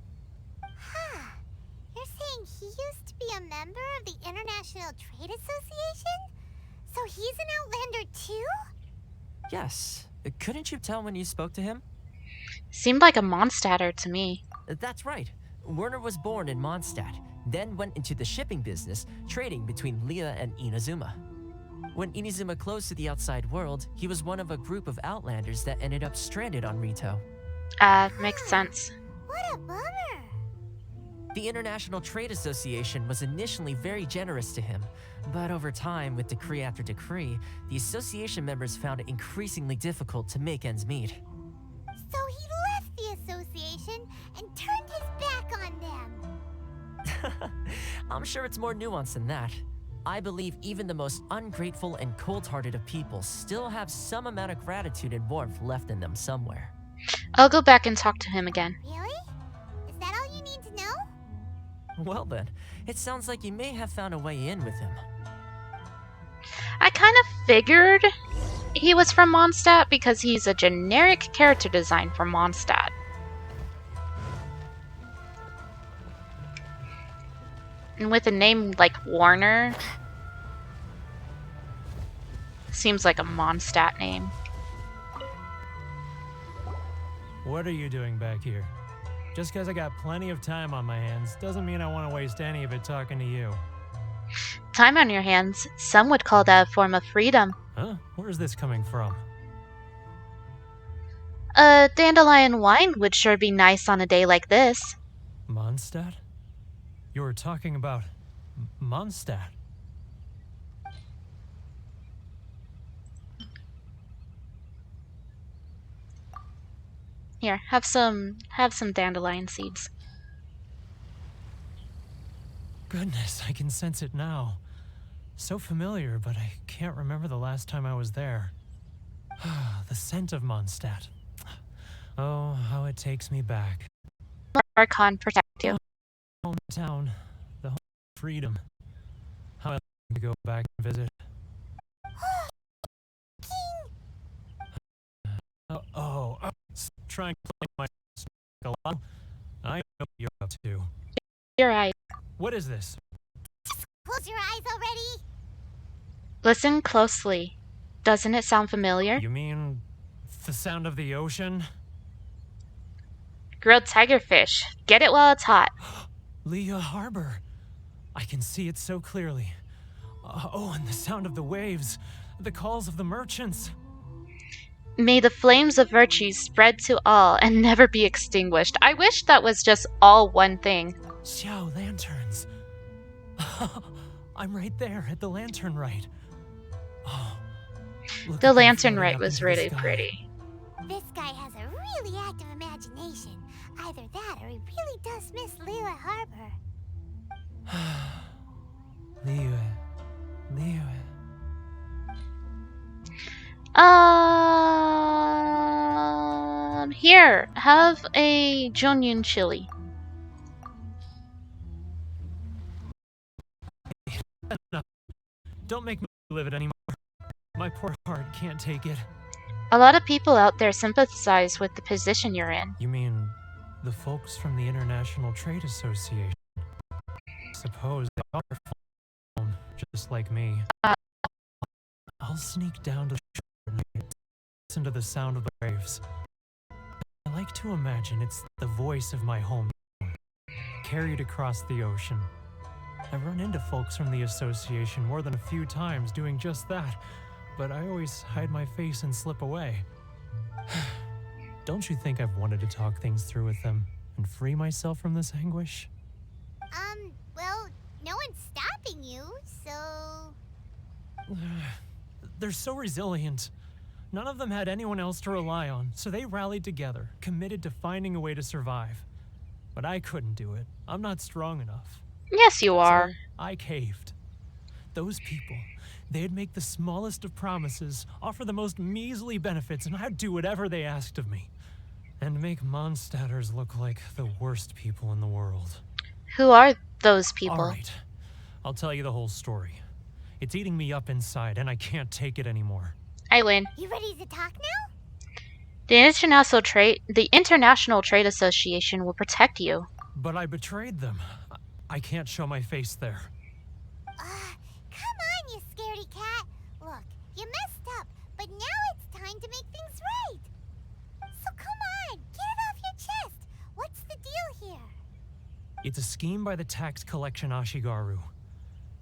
Speaker 4: saying he used to be a member of the International Trade Association? So he's an Outlander too?
Speaker 6: Yes. Couldn't you tell when you spoke to him?
Speaker 1: Seemed like a Mondstadter to me.
Speaker 6: That's right. Werner was born in Mondstadt, then went into the shipping business, trading between Leah and Inazuma. When Inazuma closed to the outside world, he was one of a group of Outlanders that ended up stranded on Rito.
Speaker 1: Makes sense.
Speaker 4: What a bummer.
Speaker 6: The International Trade Association was initially very generous to him, but over time, with decree after decree, the association members found it increasingly difficult to make ends meet.
Speaker 4: So he left the association and turned his back on them.
Speaker 6: I'm sure it's more nuanced than that. I believe even the most ungrateful and cold-hearted of people still have some amount of gratitude and warmth left in them somewhere.
Speaker 1: I'll go back and talk to him again.
Speaker 4: Really? Is that all you need to know?
Speaker 6: Well then, it sounds like you may have found a way in with him.
Speaker 1: I kind of figured he was from Mondstadt because he's a generic character design for Mondstadt. And with a name like Warner, seems like a Mondstadt name.
Speaker 9: What are you doing back here? Just because I got plenty of time on my hands doesn't mean I want to waste any of it talking to you.
Speaker 1: Time on your hands. Some would call that a form of freedom.
Speaker 9: Huh? Where's this coming from?
Speaker 1: A dandelion wine would sure be nice on a day like this.
Speaker 9: Mondstadt? You were talking about Mondstadt.
Speaker 1: Here, have some dandelion seeds.
Speaker 9: Goodness, I can sense it now. So familiar, but I can't remember the last time I was there. The scent of Mondstadt. Oh, how it takes me back.
Speaker 1: Archon protect you.
Speaker 9: Hometown, the home of freedom. How I like to go back and visit. Trying to play my along. I know what you're up to.
Speaker 1: Your eyes.
Speaker 9: What is this?
Speaker 4: Close your eyes already.
Speaker 1: Listen closely. Doesn't it sound familiar?
Speaker 9: You mean the sound of the ocean?
Speaker 1: Grilled tigerfish. Get it while it's hot.
Speaker 9: Leah Harbor. I can see it so clearly. Oh, and the sound of the waves. The calls of the merchants.
Speaker 1: May the flames of virtue spread to all and never be extinguished. I wish that was just all one thing.
Speaker 9: Xiao lanterns. I'm right there at the lantern right. Oh,
Speaker 1: The lantern right was really pretty.
Speaker 4: This guy has a really active imagination. Either that or he really does miss Liyue Harbor.
Speaker 9: Liyue.
Speaker 1: Here, have a Junyun chili.
Speaker 9: No, don't make me live it anymore. My poor heart can't take it.
Speaker 1: A lot of people out there sympathize with the position you're in.
Speaker 9: You mean the folks from the International Trade Association? Suppose they are from just like me. I'll sneak down to the shore and listen to the sound of the waves. I like to imagine it's the voice of my home, carried across the ocean. I've run into folks from the association more than a few times doing just that, but I always hide my face and slip away. Don't you think I've wanted to talk things through with them and free myself from this anguish?
Speaker 4: Well, no one's stopping you, so...
Speaker 9: They're so resilient. None of them had anyone else to rely on, so they rallied together, committed to finding a way to survive. But I couldn't do it. I'm not strong enough.
Speaker 1: Yes, you are.
Speaker 9: So I caved. Those people, they'd make the smallest of promises, offer the most measly benefits, and I'd do whatever they asked of me. And make Mondstadters look like the worst people in the world.
Speaker 1: Who are those people?
Speaker 9: All right. I'll tell you the whole story. It's eating me up inside, and I can't take it anymore.
Speaker 1: I win.
Speaker 4: You ready to talk now?
Speaker 1: The International Trade Association will protect you.
Speaker 9: But I betrayed them. I can't show my face there.
Speaker 4: Come on, you scaredy cat. Look, you messed up, but now it's time to make things right. So come on, get it off your chest. What's the deal here?
Speaker 9: It's a scheme by the tax collection Ashigaru,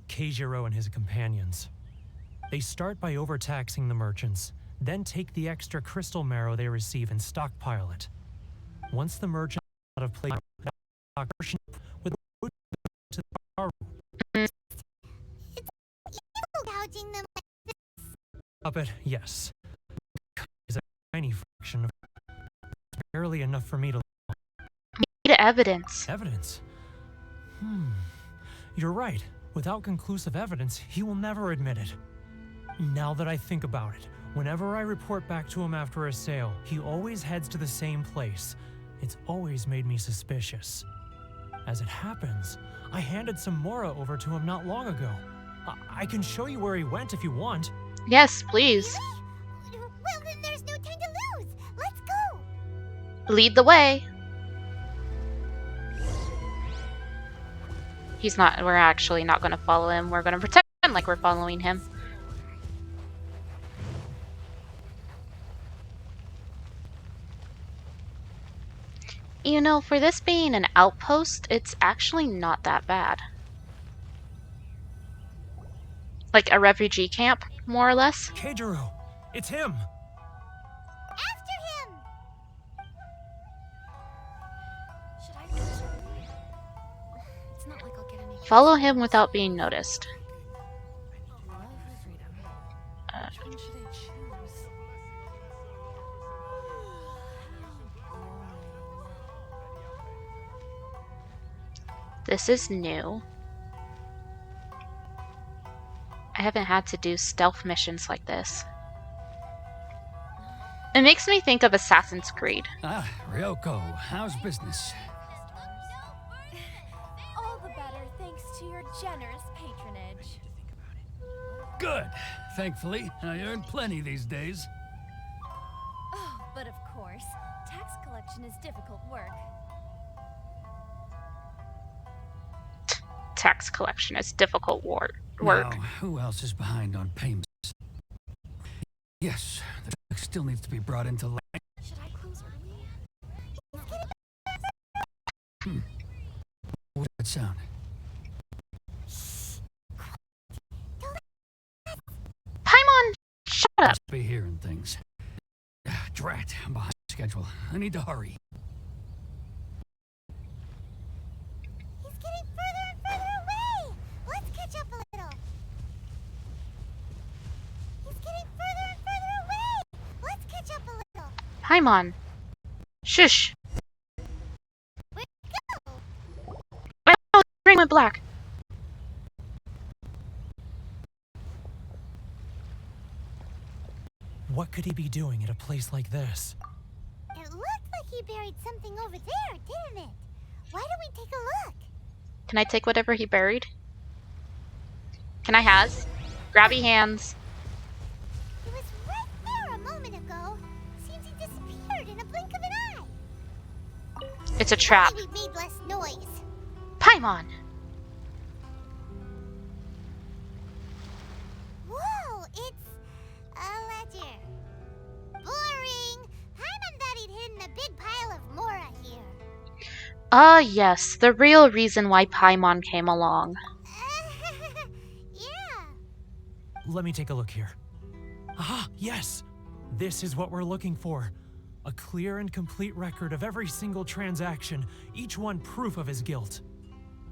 Speaker 9: Keijiro and his companions. They start by overtaxing the merchants, then take the extra crystal marrow they receive and stockpile it. Once the merchants are out of place, with to the Garu.
Speaker 4: It's evil gouging them like this.
Speaker 9: Puppet, yes. Is a tiny fraction of barely enough for me to
Speaker 1: Need evidence.
Speaker 9: evidence. You're right. Without conclusive evidence, he will never admit it. Now that I think about it, whenever I report back to him after a sale, he always heads to the same place. It's always made me suspicious. As it happens, I handed some Mora over to him not long ago. I can show you where he went if you want.
Speaker 1: Yes, please.
Speaker 4: Really? Well, then there's no time to lose. Let's go.
Speaker 1: Lead the way. We're actually not going to follow him. We're going to pretend like we're following him. You know, for this being an outpost, it's actually not that bad. Like a refugee camp, more or less.
Speaker 9: Keijiro, it's him.
Speaker 4: After him.
Speaker 7: Should I close early? It's not like I'll get any.
Speaker 1: Follow him without being noticed.
Speaker 7: Love freedom. Which one should I choose?
Speaker 1: This is new. I haven't had to do stealth missions like this. It makes me think of Assassin's Creed.
Speaker 10: Ah, Ryoko, how's business?
Speaker 7: All the better thanks to your generous patronage.
Speaker 10: Good. Thankfully, I earn plenty these days.
Speaker 7: Oh, but of course, tax collection is difficult work.
Speaker 1: Tax collection is difficult work.
Speaker 10: Now, who else is behind on payments? Yes, the check still needs to be brought into line.
Speaker 7: Should I close early?
Speaker 10: What's that sound?
Speaker 1: Paimon, shut up.
Speaker 10: Must be hearing things. Drat, I'm behind schedule. I need to hurry.
Speaker 4: He's getting further and further away. Let's catch up a little. He's getting further and further away. Let's catch up a little.
Speaker 1: Paimon. Shush.
Speaker 4: Where'd he go?
Speaker 1: Oh, the screen went black.
Speaker 9: What could he be doing at a place like this?
Speaker 4: It looked like he buried something over there, didn't it? Why don't we take a look?
Speaker 1: Can I take whatever he buried? Can I has? Grabby hands.
Speaker 4: He was right there a moment ago. Seems he disappeared in a blink of an eye.
Speaker 1: It's a trap.
Speaker 4: Maybe we made less noise.
Speaker 1: Paimon.
Speaker 4: Whoa, it's a ledger. Boring. Paimon thought he'd hidden a big pile of Mora here.
Speaker 1: Ah, yes, the real reason why Paimon came along.
Speaker 4: Yeah.
Speaker 9: Let me take a look here. Ah, yes! This is what we're looking for. A clear and complete record of every single transaction, each one proof of his guilt.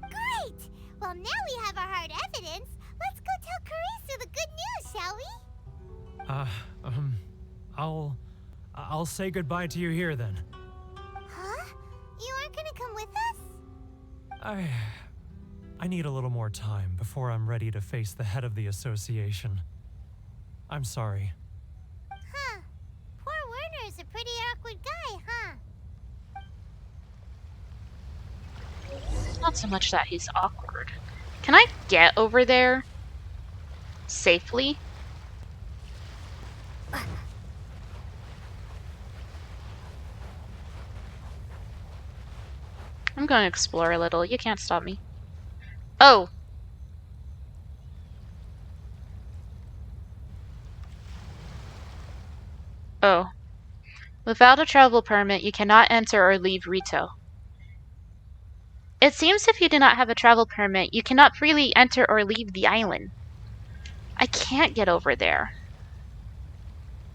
Speaker 4: Great. Well, now we have our hard evidence. Let's go tell Karisu the good news, shall we?
Speaker 9: I'll say goodbye to you here then.
Speaker 4: Huh? You aren't gonna come with us?
Speaker 9: I need a little more time before I'm ready to face the head of the association. I'm sorry.
Speaker 4: Huh. Poor Werner's a pretty awkward guy, huh?
Speaker 1: Not so much that he's awkward. Can I get over there safely? I'm going to explore a little. You can't stop me. Oh. Oh. Without a travel permit, you cannot enter or leave Rito. It seems if you do not have a travel permit, you cannot freely enter or leave the island. I can't get over there.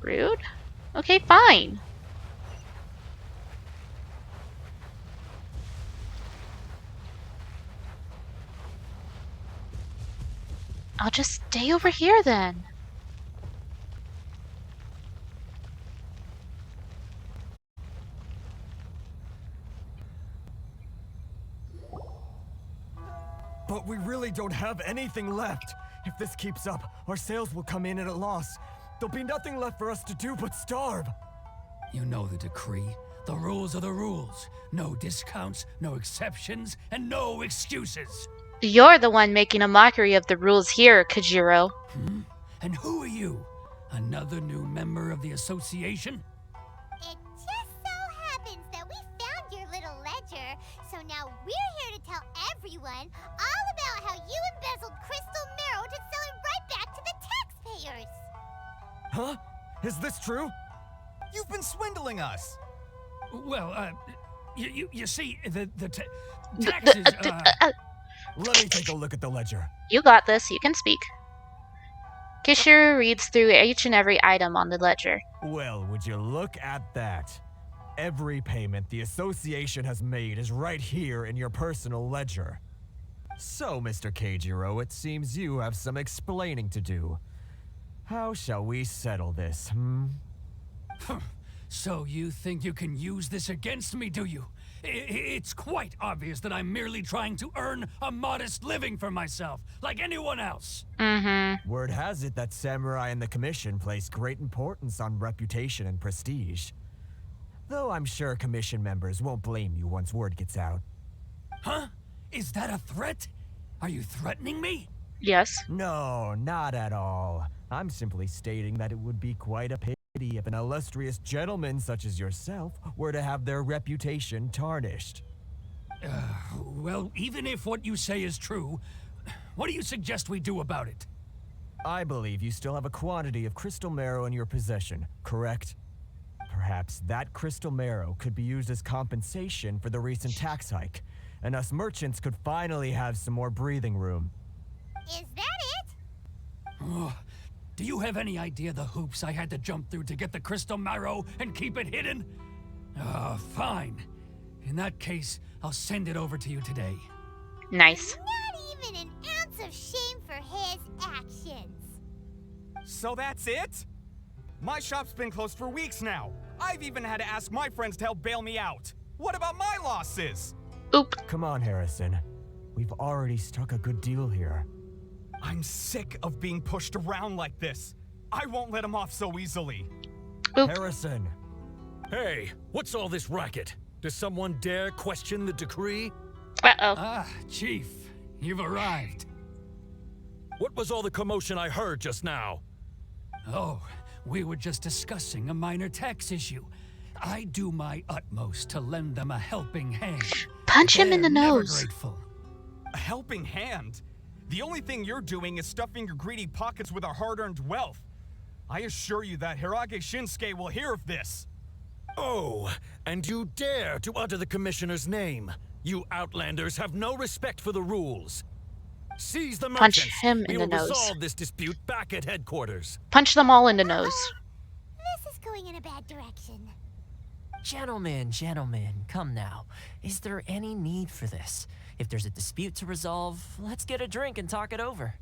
Speaker 1: Rude? Okay, fine. I'll just stay over here then.
Speaker 8: But we really don't have anything left. If this keeps up, our sales will come in at a loss. There'll be nothing left for us to do but starve.
Speaker 10: You know the decree. The rules are the rules. No discounts, no exceptions, and no excuses.
Speaker 1: You're the one making a mockery of the rules here, Kajiro.
Speaker 10: And who are you? Another new member of the association?
Speaker 4: It just so happens that we found your little ledger, so now we're here to tell everyone all about how you embezzled crystal marrow to sell it right back to the taxpayers.
Speaker 8: Huh? Is this true? You've been swindling us.
Speaker 10: Well, you see, the taxes,
Speaker 8: Let me take a look at the ledger.
Speaker 1: You got this, you can speak. Kishiro reads through each and every item on the ledger.
Speaker 8: Well, would you look at that? Every payment the association has made is right here in your personal ledger. So, Mr. Keijiro, it seems you have some explaining to do. How shall we settle this,
Speaker 10: So you think you can use this against me, do you? It's quite obvious that I'm merely trying to earn a modest living for myself, like anyone else.
Speaker 8: Word has it that samurai and the commission place great importance on reputation and prestige. Though I'm sure commission members won't blame you once word gets out.
Speaker 10: Huh? Is that a threat? Are you threatening me?
Speaker 1: Yes.
Speaker 8: No, not at all. I'm simply stating that it would be quite a pity if an illustrious gentleman such as yourself were to have their reputation tarnished.
Speaker 10: Well, even if what you say is true, what do you suggest we do about it?
Speaker 8: I believe you still have a quantity of crystal marrow in your possession, correct? Perhaps that crystal marrow could be used as compensation for the recent tax hike, and us merchants could finally have some more breathing room.
Speaker 4: Is that it?
Speaker 10: Oh, do you have any idea the hoops I had to jump through to get the crystal marrow and keep it hidden? Fine. In that case, I'll send it over to you today.
Speaker 1: Nice.
Speaker 4: Not even an ounce of shame for his actions.
Speaker 11: So that's it? My shop's been closed for weeks now. I've even had to ask my friends to help bail me out. What about my losses?
Speaker 1: Oop.
Speaker 8: Come on, Harrison. We've already struck a good deal here.
Speaker 11: I'm sick of being pushed around like this. I won't let him off so easily.
Speaker 1: Oop.
Speaker 8: Harrison.
Speaker 12: Hey, what's all this racket? Does someone dare question the decree?
Speaker 1: Uh-oh.
Speaker 10: Ah, Chief, you've arrived.
Speaker 12: What was all the commotion I heard just now?
Speaker 10: Oh, we were just discussing a minor tax issue. I do my utmost to lend them a helping hand.
Speaker 1: Punch him in
Speaker 10: They're
Speaker 1: the
Speaker 10: never
Speaker 1: nose.
Speaker 10: grateful.
Speaker 11: A helping hand? The only thing you're doing is stuffing your greedy pockets with our hard-earned wealth. I assure you that Hirage Shinsuke will hear of this.
Speaker 12: Oh, and you dare to utter the commissioner's name. You outlanders have no respect for the rules. Seize the
Speaker 1: Punch
Speaker 12: merchants.
Speaker 1: him in
Speaker 12: We
Speaker 1: the
Speaker 12: will
Speaker 1: nose.
Speaker 12: resolve this dispute back at headquarters.
Speaker 1: Punch them all in the nose.
Speaker 4: This is going in a bad direction.
Speaker 6: Gentlemen, come now. Is there any need for this? If there's a dispute to resolve, let's get a drink and talk it over.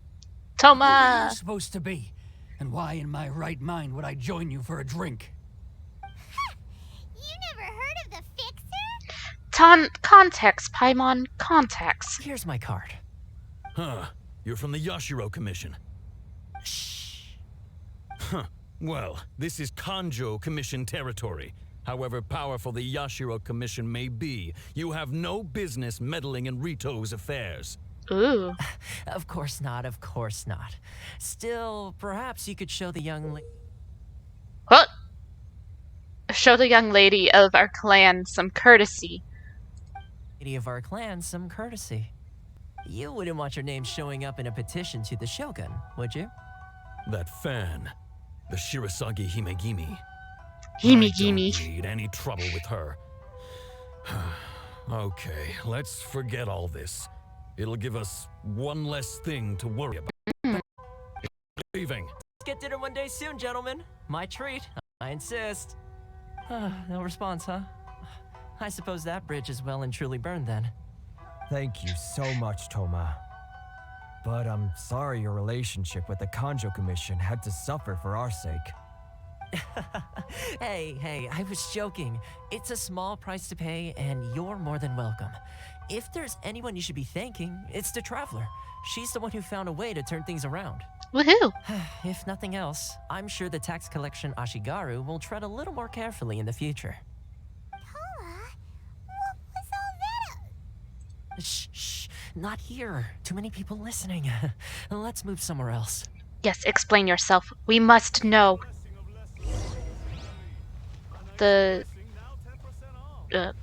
Speaker 10: Who are
Speaker 1: Toma.
Speaker 10: you supposed to be? And why in my right mind would I join you for a drink?
Speaker 4: You never heard of the Fixer?
Speaker 1: Context, Paimon. Context.
Speaker 6: Here's my card.
Speaker 12: Huh. You're from the Yashiro Commission.
Speaker 6: Shh.
Speaker 12: Huh. Well, this is Kanjo Commission territory. However powerful the Yashiro Commission may be, you have no business meddling in Rito's affairs.
Speaker 1: Ooh.
Speaker 6: Of course not, of course not. Still, perhaps you could show the young
Speaker 1: What? Show the young lady of our clan some courtesy.
Speaker 6: lady of our clan some courtesy. You wouldn't want your name showing up in a petition to the Shogun, would you?
Speaker 12: That fan, the Shirasagi Himegimi.
Speaker 1: Gimme,
Speaker 12: I
Speaker 1: gimme.
Speaker 12: don't need any trouble with her. Okay, let's forget all this. It'll give us one less thing to worry about. Leaving.
Speaker 6: Let's get dinner one day soon, gentlemen. My treat. I insist. No response, huh? I suppose that bridge is well and truly burned then.
Speaker 8: Thank you so much, Toma. But I'm sorry your relationship with the Kanjo Commission had to suffer for our sake.
Speaker 6: Hey, I was joking. It's a small price to pay, and you're more than welcome. If there's anyone you should be thanking, it's the Traveler. She's the one who found a way to turn things around.
Speaker 1: Woohoo!
Speaker 6: If nothing else, I'm sure the tax collection Ashigaru will tread a little more carefully in the future.
Speaker 4: Toma, what was all that?
Speaker 6: Shh, not here. Too many people listening. Let's move somewhere else.
Speaker 1: Yes, explain yourself. We must know.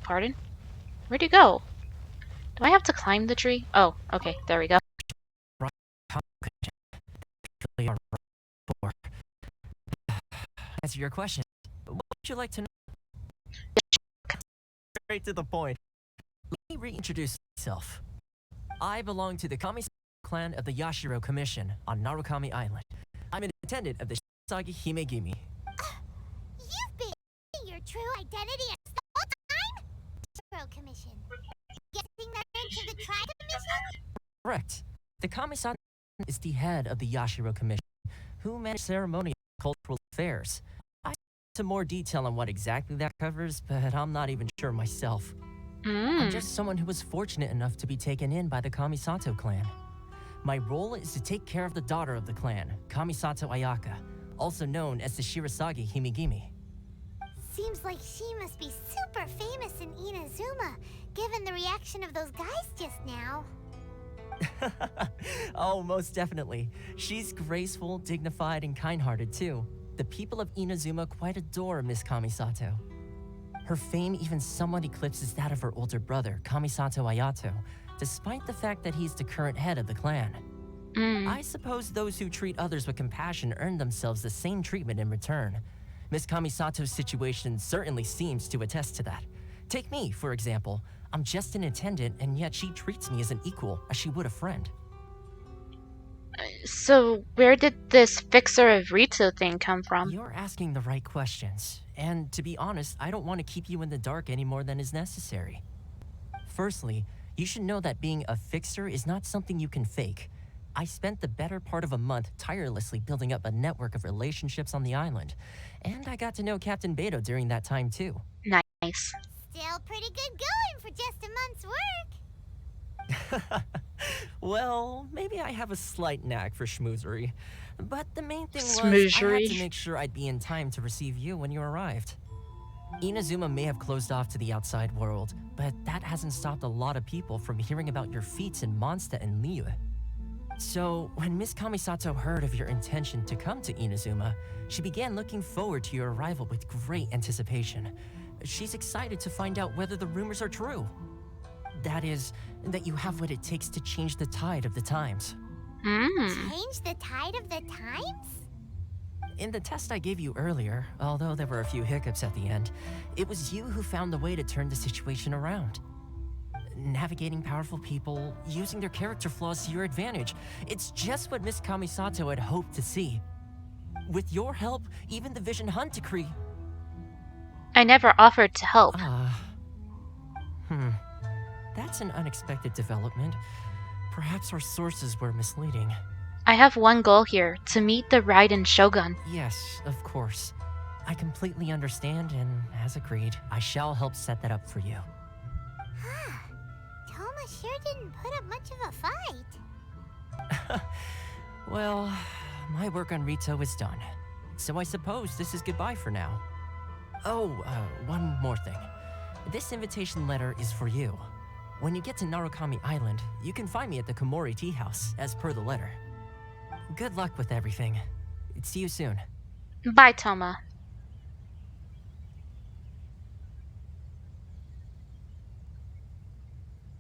Speaker 1: Pardon? Where'd you go? Do I have to climb the tree? Oh, okay, there we go.
Speaker 6: Answer your question. What would you like to know? Straight to the point. Let me reintroduce myself. I belong to the Kami clan of the Yashiro Commission on Narukami Island. I'm an attendant of the Shisagi Himegimi.
Speaker 4: You've been your true identity the whole time? Yashiro Commission. Getting that into the Tri Commission?
Speaker 6: Correct. The Kami-san is the head of the Yashiro Commission, who manages ceremonial and cultural affairs. I have some more detail on what exactly that covers, but I'm not even sure myself. I'm just someone who was fortunate enough to be taken in by the Kamisato clan. My role is to take care of the daughter of the clan, Kamisato Ayaka, also known as the Shirasagi Himegimi.
Speaker 4: Seems like she must be super famous in Inazuma, given the reaction of those guys just now.
Speaker 6: Oh, most definitely. She's graceful, dignified, and kind-hearted too. The people of Inazuma quite adore Miss Kamisato. Her fame even somewhat eclipses that of her older brother, Kamisato Ayato, despite the fact that he's the current head of the clan. I suppose those who treat others with compassion earn themselves the same treatment in return. Miss Kamisato's situation certainly seems to attest to that. Take me, for example. I'm just an attendant, and yet she treats me as an equal, as she would a friend.
Speaker 1: So, where did this fixer of Rito thing come from?
Speaker 6: You're asking the right questions. And to be honest, I don't want to keep you in the dark any more than is necessary. Firstly, you should know that being a fixer is not something you can fake. I spent the better part of a month tirelessly building up a network of relationships on the island. And I got to know Captain Beto during that time too.
Speaker 1: Nice.
Speaker 4: Still pretty good going for just a month's work.
Speaker 6: Well, maybe I have a slight knack for schmoozery. But the main thing was, I had to make sure I'd be in time to receive you when you arrived. Inazuma may have closed off to the outside world, but that hasn't stopped a lot of people from hearing about your feats in Mondstadt and Liyue. So, when Miss Kamisato heard of your intention to come to Inazuma, she began looking forward to your arrival with great anticipation. She's excited to find out whether the rumors are true. That is, that you have what it takes to change the tide of the times.
Speaker 4: Change the tide of the times?
Speaker 6: In the test I gave you earlier, although there were a few hiccups at the end, it was you who found the way to turn the situation around. Navigating powerful people, using their character flaws to your advantage. It's just what Miss Kamisato had hoped to see. With your help, even the Vision Hunt decree...
Speaker 1: I never offered to help.
Speaker 6: That's an unexpected development. Perhaps our sources were misleading.
Speaker 1: I have one goal here, to meet the Raiden Shogun.
Speaker 6: Yes, of course. I completely understand, and as agreed, I shall help set that up for you.
Speaker 4: Toma sure didn't put up much of a fight.
Speaker 6: Well, my work on Rito is done. So I suppose this is goodbye for now. Oh, one more thing. This invitation letter is for you. When you get to Narukami Island, you can find me at the Komori Tea House, as per the letter. Good luck with everything. See you soon.
Speaker 1: Bye, Toma.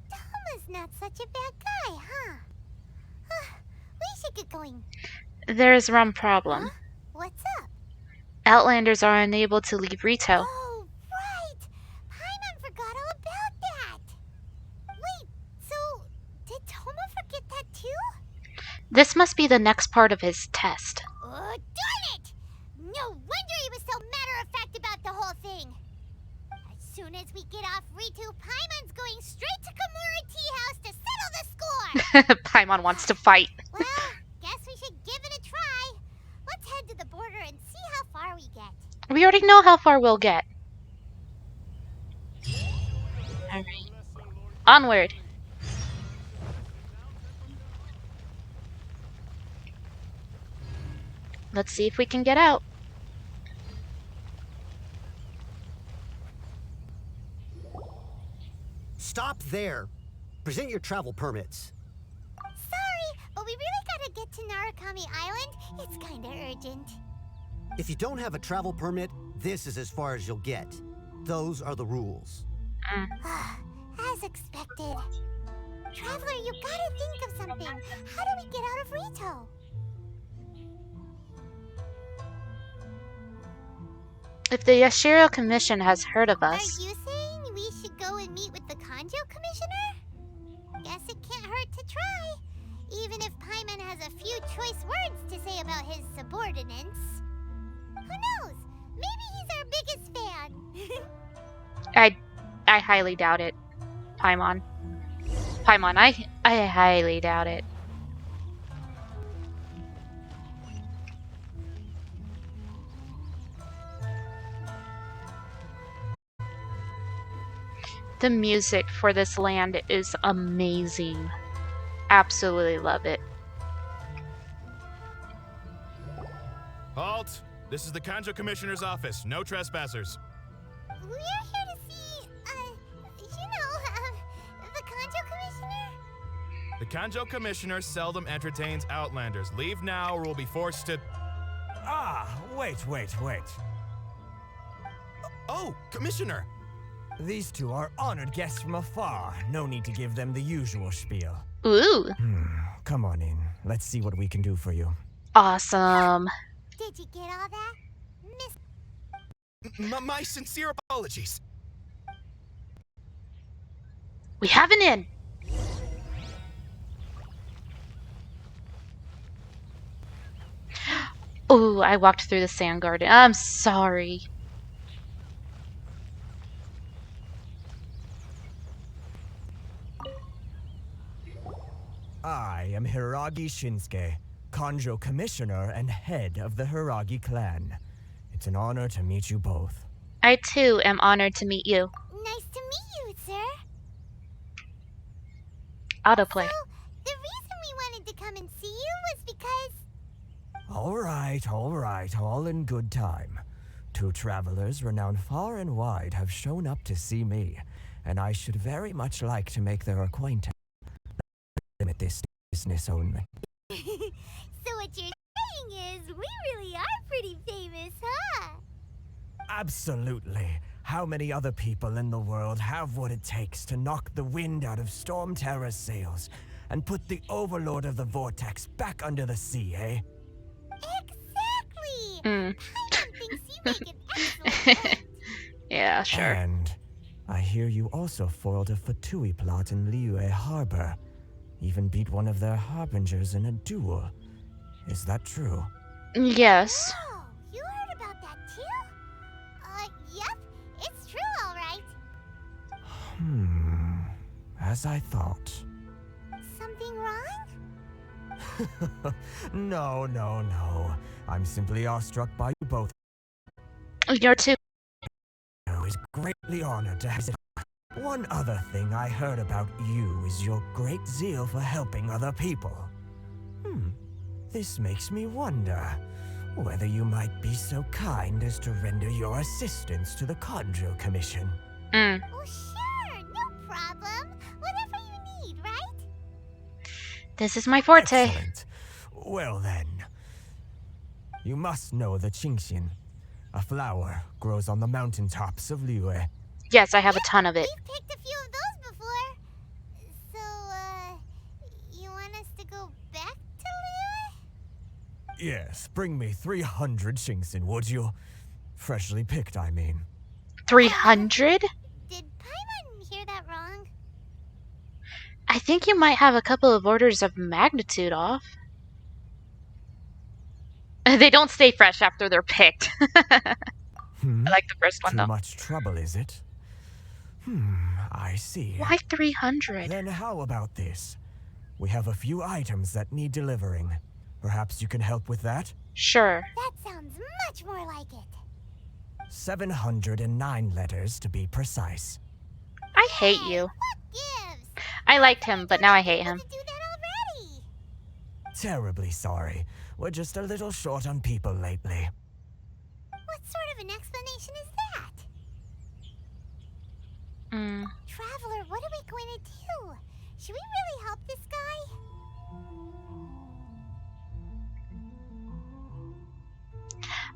Speaker 4: Toma's not such a bad guy, huh? get going.
Speaker 1: There's one problem.
Speaker 4: Huh? What's up?
Speaker 1: Outlanders are unable to leave Rito.
Speaker 4: Oh, right! Paimon forgot all about that! Wait, so did Toma forget that too?
Speaker 1: This must be the next part of his test.
Speaker 4: Oh, darn it! No wonder he was so matter-of-fact about the whole thing! As soon as we get off Ritu, Paimon's going straight to Kamura Tea House to settle the score!
Speaker 1: Paimon wants to fight.
Speaker 4: Well, guess we should give it a try. Let's head to the border and see how far we get.
Speaker 1: We already know how far we'll get. Alright. Onward. Let's see if we can get out.
Speaker 13: Stop there. Present your travel permits.
Speaker 4: Sorry, but we really gotta get to Narukami Island. It's kinda urgent.
Speaker 13: If you don't have a travel permit, this is as far as you'll get. Those are the rules.
Speaker 4: As expected. Traveler, you gotta think of something. How do we get out of Rito?
Speaker 1: If the Yashiro Commission has heard of us...
Speaker 4: Are you saying we should go and meet with the Kanjo Commissioner? Guess it can't hurt to try. Even if Paimon has a few choice words to say about his subordinates. Who knows? Maybe he's our biggest fan.
Speaker 1: I highly doubt it. Paimon. Paimon, I highly doubt it. The music for this land is amazing. Absolutely love it.
Speaker 11: Halt! This is the Kanjo Commissioner's office. No trespassers.
Speaker 4: We're here to see, the Kanjo Commissioner?
Speaker 11: The Kanjo Commissioner seldom entertains Outlanders. Leave now or we'll be forced to...
Speaker 8: Ah, wait.
Speaker 11: Oh, Commissioner!
Speaker 8: These two are honored guests from afar. No need to give them the usual spiel.
Speaker 1: Ooh.
Speaker 8: Come on in. Let's see what we can do for you.
Speaker 1: Awesome.
Speaker 4: Did you get all that?
Speaker 11: My sincere apologies.
Speaker 1: We have an inn. Ooh, I walked through the sand garden. I'm sorry.
Speaker 8: I am Hiragi Shinsuke, Kanjo Commissioner and head of the Hiragi clan. It's an honor to meet you both.
Speaker 1: I too am honored to meet you.
Speaker 4: Nice to meet you, sir.
Speaker 1: Autoplay.
Speaker 4: So, the reason we wanted to come and see you was because...
Speaker 8: All right, all in good time. Two travelers renowned far and wide have shown up to see me, and I should very much like to make their acquaintance. Limit this business only.
Speaker 4: So what you're saying is, we really are pretty famous, huh?
Speaker 8: Absolutely. How many other people in the world have what it takes to knock the wind out of Storm Terror's sails and put the Overlord of the Vortex back under the sea, eh?
Speaker 4: Exactly!
Speaker 1: Mm.
Speaker 4: Paimon thinks you make an excellent point.
Speaker 1: Yeah, sure.
Speaker 8: And I hear you also foiled a Fatui plot in Liyue Harbor. Even beat one of their harbingers in a duel. Is that true?
Speaker 1: Yes.
Speaker 4: Oh, you heard about that too? Yep, it's true, all right.
Speaker 8: As I thought.
Speaker 4: Something wrong?
Speaker 8: No. I'm simply awestruck by you both.
Speaker 1: You're too.
Speaker 8: I is greatly honored to have. One other thing I heard about you is your great zeal for helping other people. This makes me wonder whether you might be so kind as to render your assistance to the Kanjo Commission.
Speaker 4: Oh, sure, no problem. Whatever you need, right?
Speaker 1: This is my forte.
Speaker 8: Excellent. Well then, you must know the Qingxian. A flower grows on the mountaintops of Liyue.
Speaker 1: Yes, I have a ton of it.
Speaker 4: We've picked a few of those before. So, you want us to go back to Liyue?
Speaker 8: Yes, bring me 300 Shinxin, would you? Freshly picked, I mean.
Speaker 1: 300?
Speaker 4: Did Paimon hear that wrong?
Speaker 1: I think you might have a couple of orders of magnitude off. They don't stay fresh after they're picked. I like the first one,
Speaker 8: Too
Speaker 1: though.
Speaker 8: much trouble, is it? I see.
Speaker 1: Why 300?
Speaker 8: Then how about this? We have a few items that need delivering. Perhaps you can help with that?
Speaker 1: Sure.
Speaker 4: That sounds much more like it.
Speaker 8: 709 letters to be precise.
Speaker 1: I hate you.
Speaker 4: What gives?
Speaker 1: I liked him, but now I hate him.
Speaker 4: To do that already.
Speaker 8: Terribly sorry. We're just a little short on people lately.
Speaker 4: What sort of an explanation is that? Traveler, what are we going to do? Should we really help this guy?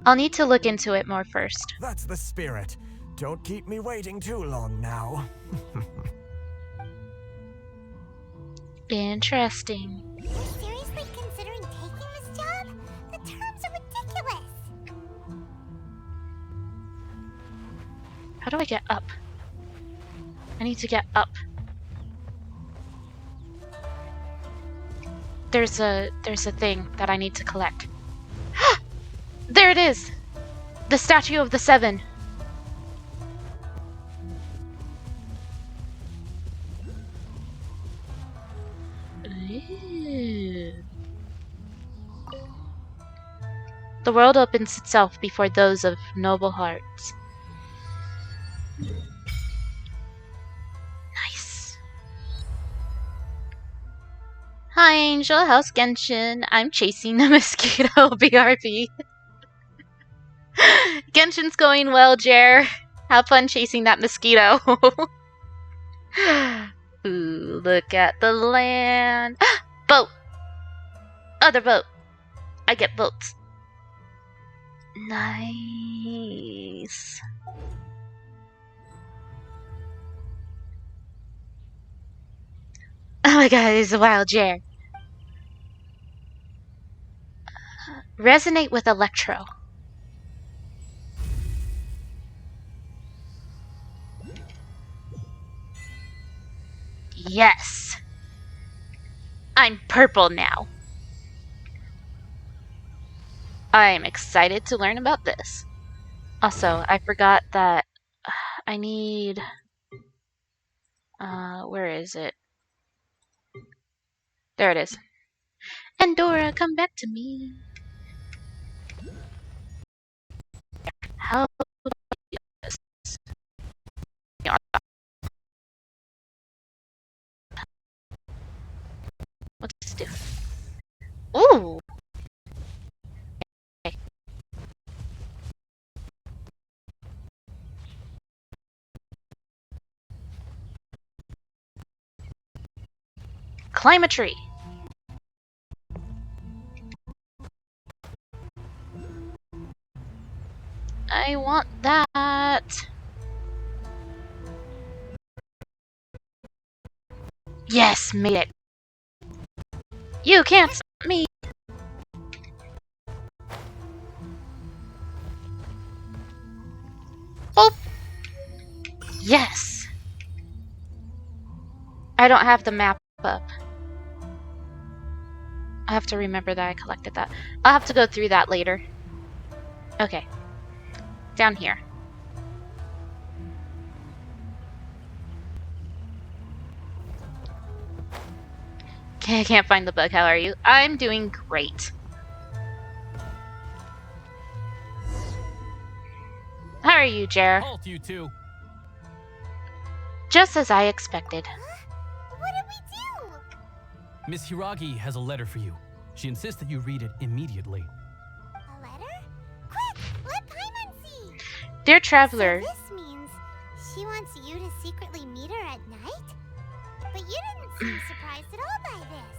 Speaker 1: I'll need to look into it more first.
Speaker 8: That's the spirit. Don't keep me waiting too long now.
Speaker 1: Interesting.
Speaker 4: You're seriously considering taking this job? The terms are ridiculous.
Speaker 1: How do I get up? I need to get up. There's a thing that I need to collect. There it is! The Statue of the Seven. Ooh. The world opens itself before those of noble hearts. Nice. Hi, Angel. How's Genshin? I'm chasing the mosquito. BRB. Genshin's going well, Jer. Have fun chasing that mosquito. Ooh, look at the land. Boat! Other boat. I get boats. Nice. Oh my god, it's a wild Jer. Resonate with Electro. Yes. I'm purple now. I'm excited to learn about this. Also, I forgot that I need... where is it? There it is. Endora, come back to me. How do I do this? What's this do? Ooh! Okay. Climb a tree. I want that. Yes, made it. You can't stop me. Oh. Yes. I don't have the map up. I have to remember that I collected that. I'll have to go through that later. Okay. Down here. Okay, I can't find the bug. How are you? I'm doing great. How are you, Jer?
Speaker 10: Halt, you two.
Speaker 1: Just as I expected.
Speaker 4: What did we do?
Speaker 10: Miss Hiragi has a letter for you. She insists that you read it immediately.
Speaker 4: A letter? Quick, let Paimon see.
Speaker 1: Dear Traveler.
Speaker 4: So this means she wants you to secretly meet her at night? But you didn't seem surprised at all by this.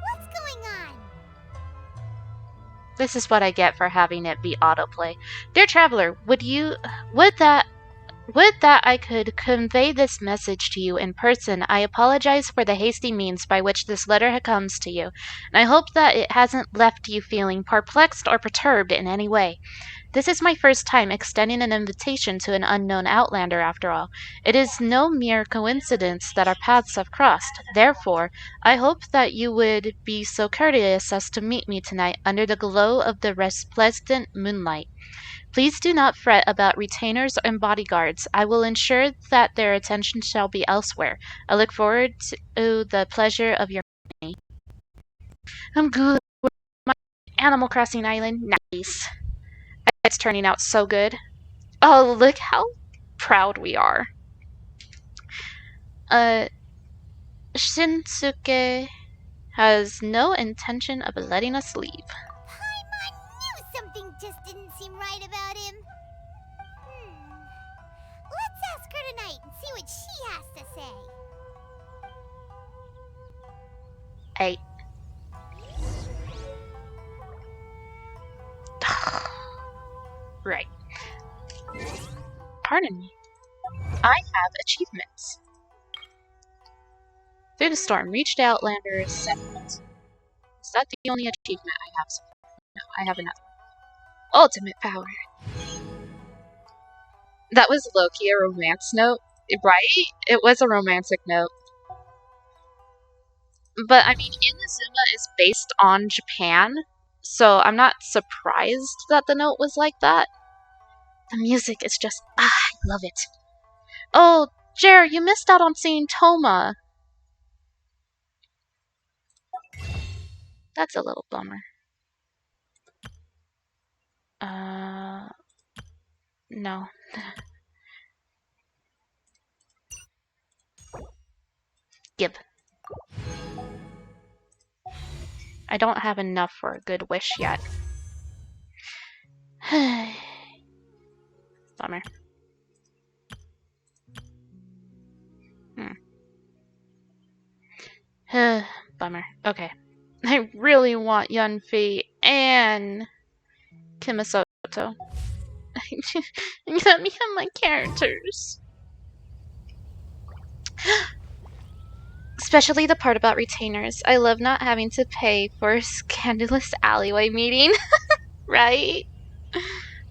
Speaker 4: What's going on?
Speaker 1: This is what I get for having it be autoplay. Dear Traveler, would Would that I could convey this message to you in person. I apologize for the hasty means by which this letter comes to you, and I hope that it hasn't left you feeling perplexed or perturbed in any way. This is my first time extending an invitation to an unknown outlander, after all. It is no mere coincidence that our paths have crossed. Therefore, I hope that you would be so courteous as to meet me tonight under the glow of the resplendent moonlight. Please do not fret about retainers and bodyguards. I will ensure that their attention shall be elsewhere. I look forward to the pleasure of your company. I'm good. My Animal Crossing Island. Nice. It's turning out so good. Oh, look how proud we are. Shinsuke has no intention of letting us leave.
Speaker 4: Paimon knew something just didn't seem right about him. Let's ask her tonight and see what she has to say.
Speaker 1: Hey. Right. Pardon me. I have achievements. Through the storm, reach the Outlander's settlement. Is that the only achievement I have so far? No, I have another. Ultimate power. That was low-key a romance note, right? It was a romantic note. But, I mean, Inazuma is based on Japan, so I'm not surprised that the note was like that. The music is just, I love it. Oh, Jer, you missed out on seeing Toma. That's a little bummer. No. Give. I don't have enough for a good wish yet. Bummer. Bummer. Okay. I really want Yunfi and Kimasoto. Let me have my characters. Especially the part about retainers. I love not having to pay for a scandalous alleyway meeting. Right?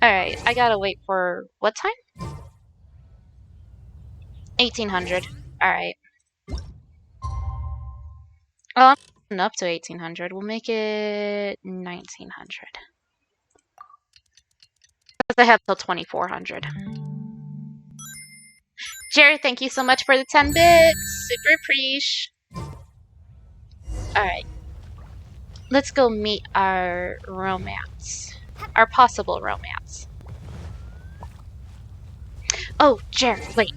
Speaker 1: Alright, I gotta wait for what time? 1800. Alright. Oh, I'm up to 1800. We'll make it 1900. Because I have till 2400. Jared, thank you so much for the 10 bits. Super appreciate. Alright. Let's go meet our romance. Our possible romance. Oh, Jared, wait.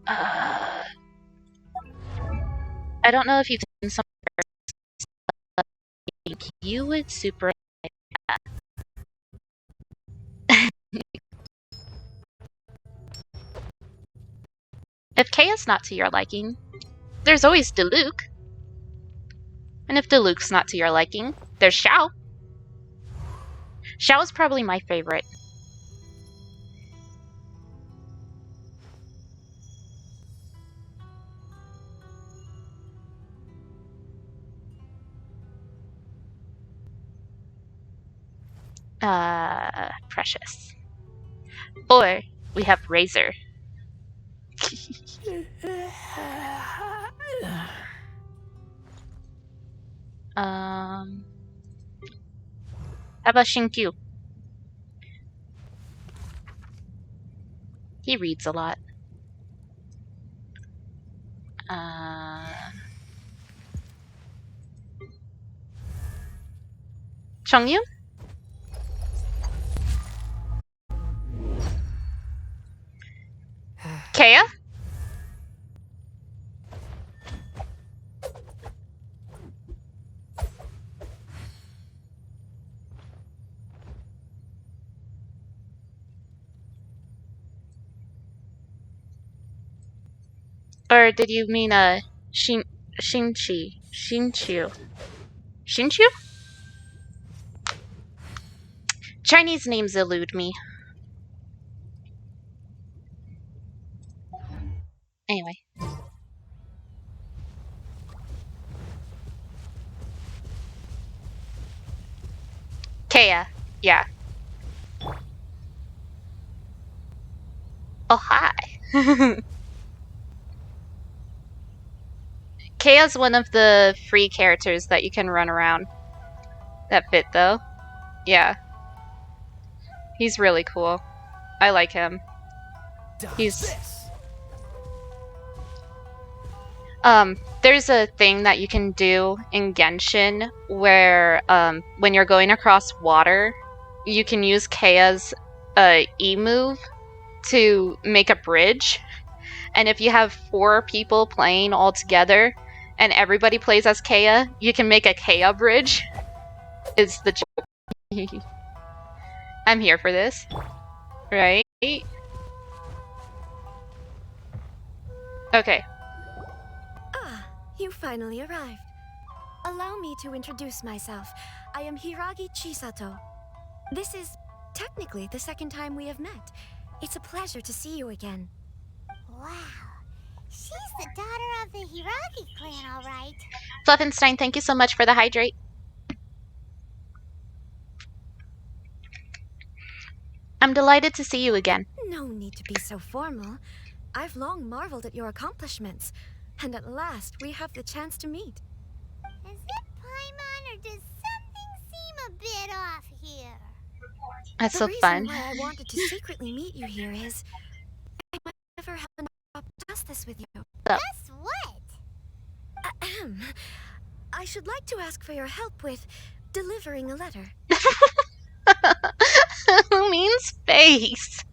Speaker 1: I don't know if you've seen some. You would super like that. If Kaya's not to your liking, there's always Diluc. And if Diluc's not to your liking, there's Xiao. Xiao's probably my favorite. Precious. Or we have Razor. How about Shinkyu? He reads a lot. Chongyu? Kaya? Or did you mean Shinchi? Shinchu? Shinchu? Chinese names elude me. Yeah. Oh, hi. Kaya's one of the free characters that you can run around. That fit, though. Yeah. He's really cool. I like him. He's... there's a thing that you can do in Genshin where, when you're going across water, you can use Kaya's, E-move to make a bridge. And if you have 4 people playing all together, and everybody plays as Kaya, you can make a Kaya bridge. Is the joke. I'm here for this. Right? Okay.
Speaker 14: Ah, you finally arrived. Allow me to introduce myself. I am Hiragi Chisato. This is technically the second time we have met. It's a pleasure to see you again.
Speaker 4: Wow. She's the daughter of the Hiragi clan, all right.
Speaker 1: Fluffinstein, thank you so much for the hydrate. I'm delighted to see you again.
Speaker 14: No need to be so formal. I've long marveled at your accomplishments, and at last we have the chance to meet.
Speaker 4: Is it Paimon, or does something seem a bit off here?
Speaker 1: That's so
Speaker 14: The
Speaker 1: fun.
Speaker 14: reason why I wanted to secretly meet you here is I might never have an opportunity to discuss this with you.
Speaker 4: Guess what?
Speaker 14: Ahem. I should like to ask for your help with delivering a letter.
Speaker 1: Who means face?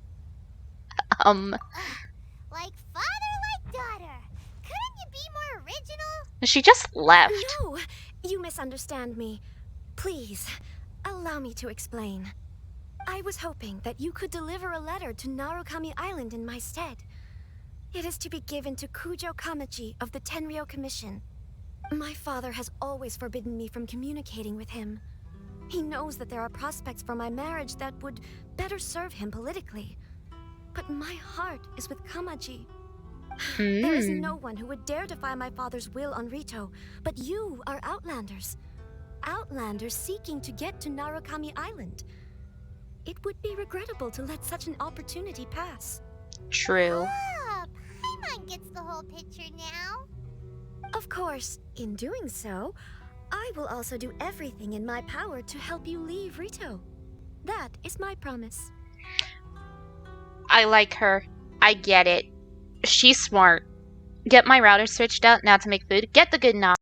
Speaker 4: Like father, like daughter. Couldn't you be more original?
Speaker 1: She just left.
Speaker 14: No, you misunderstand me. Please, allow me to explain. I was hoping that you could deliver a letter to Narukami Island in my stead. It is to be given to Kujo Kamachi of the Tenryou Commission. My father has always forbidden me from communicating with him. He knows that there are prospects for my marriage that would better serve him politically. But my heart is with Kamachi. There is no one who would dare defy my father's will on Rito, but you are Outlanders. Outlanders seeking to get to Narukami Island. It would be regrettable to let such an opportunity pass.
Speaker 1: True.
Speaker 4: Ah, Paimon gets the whole picture now.
Speaker 14: Of course, in doing so, I will also do everything in my power to help you leave Rito. That is my promise.
Speaker 1: I like her. I get it. She's smart. Get my router switched out now to make food. Get the good knobs.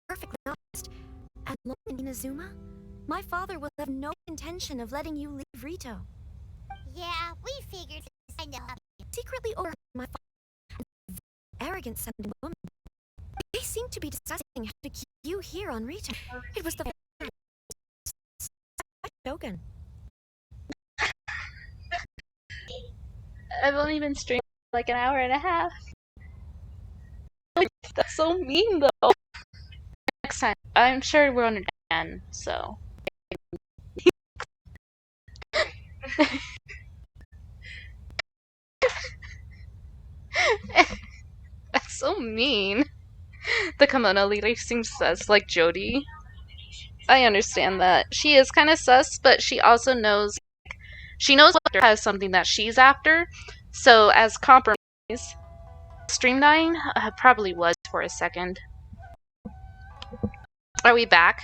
Speaker 14: Perfectly honest. As long as Inazuma, my father will have no intention of letting you leave Rito.
Speaker 4: Yeah, we figured to kind of help you.
Speaker 14: Secretly overheard my father, arrogant sounding woman. They seem to be discussing how to keep you here on Rito. It was the Shogun.
Speaker 1: I've only been streaming like an hour and a half. That's so mean, though. Next time, I'm sure we're on again, so. That's so mean. The kimono lady seems sus, like Jody. I understand that. She is kind of sus, but she also knows... She knows what has something that she's after, so as compromise... Stream dying? Probably was for a second. Are we back?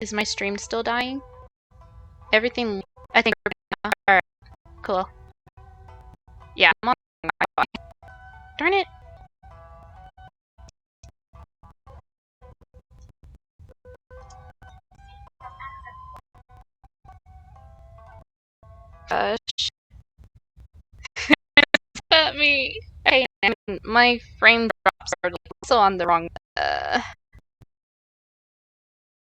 Speaker 1: Is my stream still dying? Everything... I think we're... Alright, cool. Yeah, I'm on Wi-Fi. Darn it. Gosh. At me. Hey, my frame drops are also on the wrong...